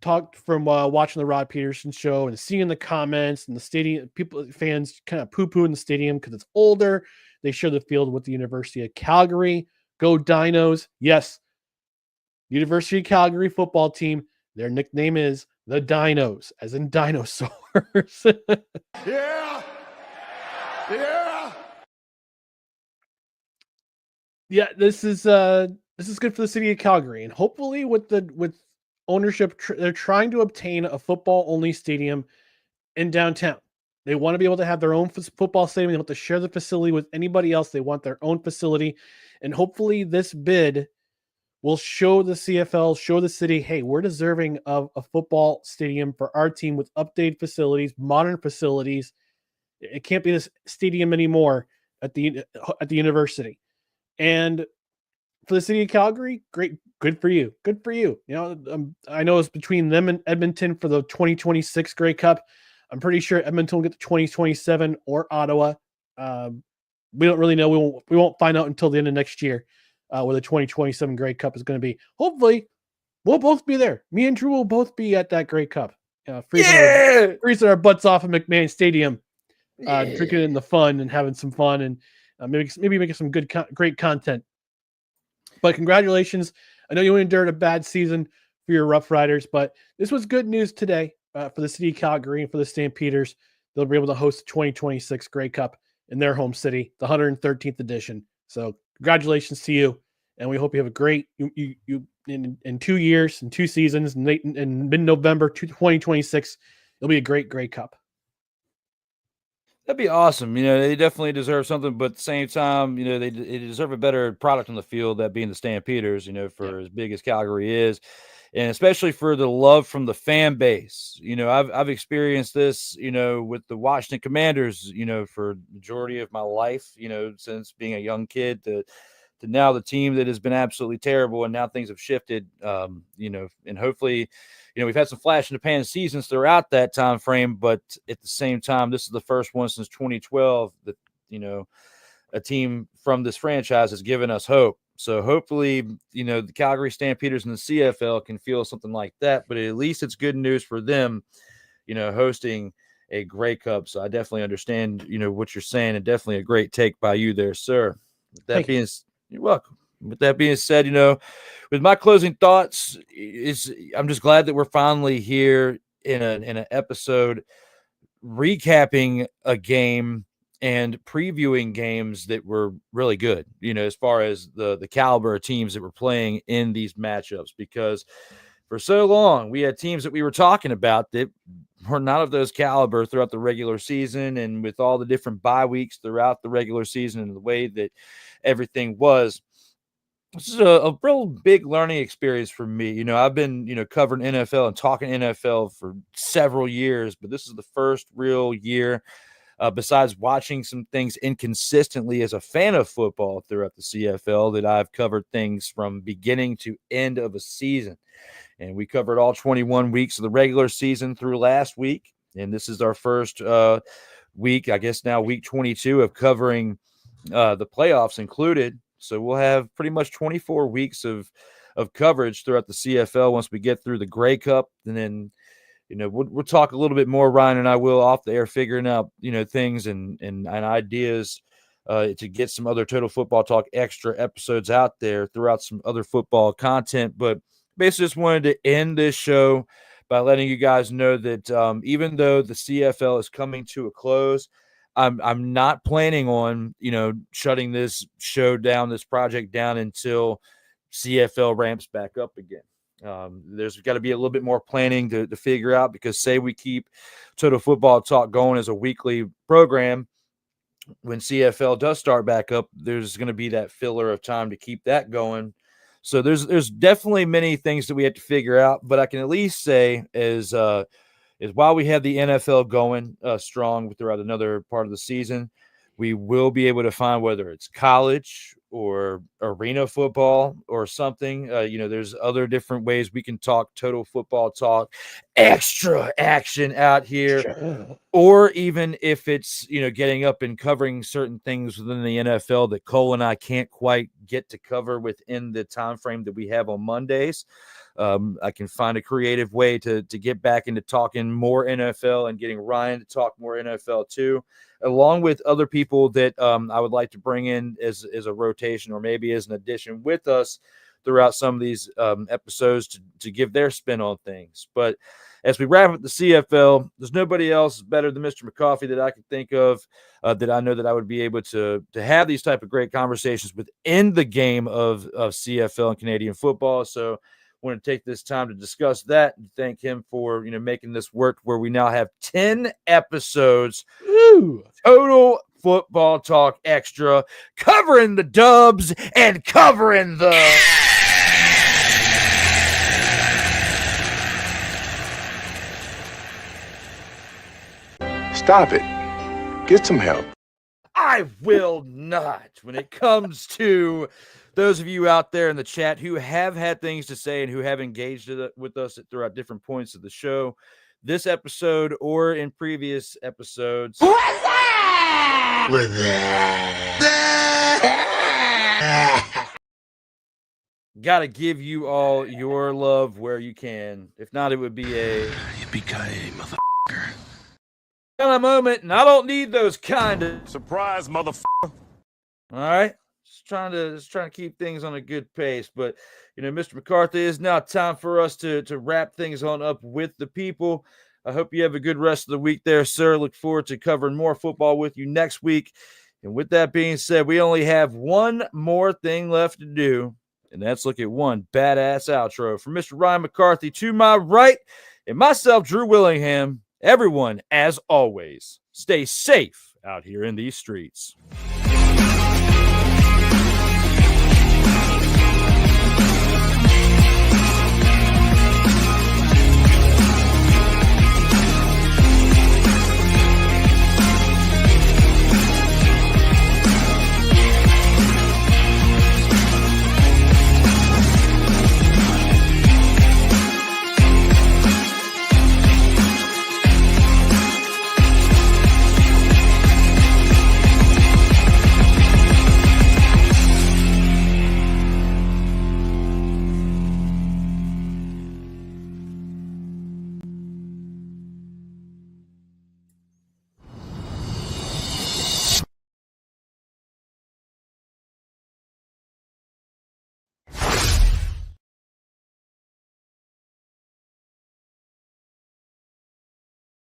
talked from watching the Rod Peterson show and seeing the comments and the stadium, fans kind of poo-pooing the stadium because it's older. They share the field with the University of Calgary. Go Dinos. Yes. University of Calgary football team. Their nickname is the Dinos, as in dinosaurs. Yeah. Yeah. Yeah, this is good for the city of Calgary, and hopefully with ownership, they're trying to obtain a football-only stadium in downtown. They want to be able to have their own football stadium. They want to share the facility with anybody else. They want their own facility, and hopefully this bid will show the CFL, show the city, hey, we're deserving of a football stadium for our team with updated facilities, modern facilities. It can't be this stadium anymore at the university. And for the city of Calgary, great, good for you. Good for you. I know it's between them and Edmonton for the 2026 Grey Cup. I'm pretty sure Edmonton will get the 2027 or Ottawa. We don't really know. We won't find out until the end of next year where the 2027 Grey Cup is going to be. Hopefully, we'll both be there. Me and Drew will both be at that Grey Cup. Freezing our butts off at McMahon Stadium, drinking in the fun and having some fun and maybe making some great content. But congratulations. I know you endured a bad season for your Rough Riders, but this was good news today for the city of Calgary and for the Stampeders. They'll be able to host the 2026 Grey Cup in their home city, the 113th edition. So congratulations to you. And we hope you have a great, in 2 years and 2 seasons, in mid-November 2026, it'll be a great Grey Cup. That'd be awesome. They definitely deserve something, but at the same time, they deserve a better product on the field, that being the Stampeders, for as big as Calgary is, and especially for the love from the fan base. I've experienced this, with the Washington Commanders, for the majority of my life, since being a young kid to now the team that has been absolutely terrible, and now things have shifted, and hopefully, we've had some flash in the pan seasons throughout that time frame, but at the same time, this is the first one since 2012 that, a team from this franchise has given us hope. So hopefully, the Calgary Stampeders and the CFL can feel something like that, but at least it's good news for them, hosting a Grey Cup. So I definitely understand, what you're saying, and definitely a great take by you there, sir. With that being, you're welcome. With that being said, with my closing thoughts, I'm just glad that we're finally here in an episode recapping a game and previewing games that were really good, as far as the caliber of teams that were playing in these matchups, because for so long we had teams that we were talking about that were not of those caliber throughout the regular season, and with all the different bye weeks throughout the regular season and the way that everything was. This is a real big learning experience for me. I've been, covering NFL and talking NFL for several years, but this is the first real year, besides watching some things inconsistently as a fan of football throughout the CFL, that I've covered things from beginning to end of a season. And we covered all 21 weeks of the regular season through last week. And this is our first week, I guess now week 22 of covering the playoffs included. So we'll have pretty much 24 weeks of coverage throughout the CFL once we get through the Grey Cup. And then, we'll talk a little bit more, Ryan and I will, off the air, figuring out, things and ideas to get some other Total Football Talk extra episodes out there throughout some other football content. But basically just wanted to end this show by letting you guys know that even though the CFL is coming to a close, I'm not planning on, shutting this show down, this project down, until CFL ramps back up again. There's got to be a little bit more planning to figure out, because say we keep Total Football Talk going as a weekly program, when CFL does start back up, there's going to be that filler of time to keep that going. So there's definitely many things that we have to figure out, but I can at least say is while we have the NFL going strong throughout another part of the season, we will be able to find, whether it's college or arena football or something, there's other different ways we can talk Total Football Talk extra action out here. Sure. Or even if it's, getting up and covering certain things within the NFL that Cole and I can't quite get to cover within the time frame that we have on Mondays. I can find a creative way to get back into talking more NFL and getting Ryan to talk more NFL too, along with other people that I would like to bring in as a rotation or maybe as an addition with us throughout some of these episodes to give their spin on things. But as we wrap up the CFL, there's nobody else better than Mr. McCarthy that I can think of that I know that I would be able to have these type of great conversations within the game of CFL and Canadian football. So I want to take this time to discuss that and thank him for making this work, where we now have 10 episodes. Ooh. Total Football Talk Extra, covering the Dubs and covering the Stop it. Get some help. I will not. When it comes to those of you out there in the chat who have had things to say and who have engaged with us throughout different points of the show, this episode or in previous episodes. Gotta give you all your love where you can. If not, it would be a yippee-ki-yay, motherfucker kind of moment, and I don't need those kind of surprise, motherfucker. All right, just trying to keep things on a good pace. But Mr. McCarthy, it's now time for us to wrap things on up with the people. I hope you have a good rest of the week there, sir. Look forward to covering more football with you next week. And with that being said, we only have one more thing left to do, and that's look at one badass outro from Mr. Ryan McCarthy to my right, and myself, Drew Willingham. Everyone, as always, stay safe out here in these streets.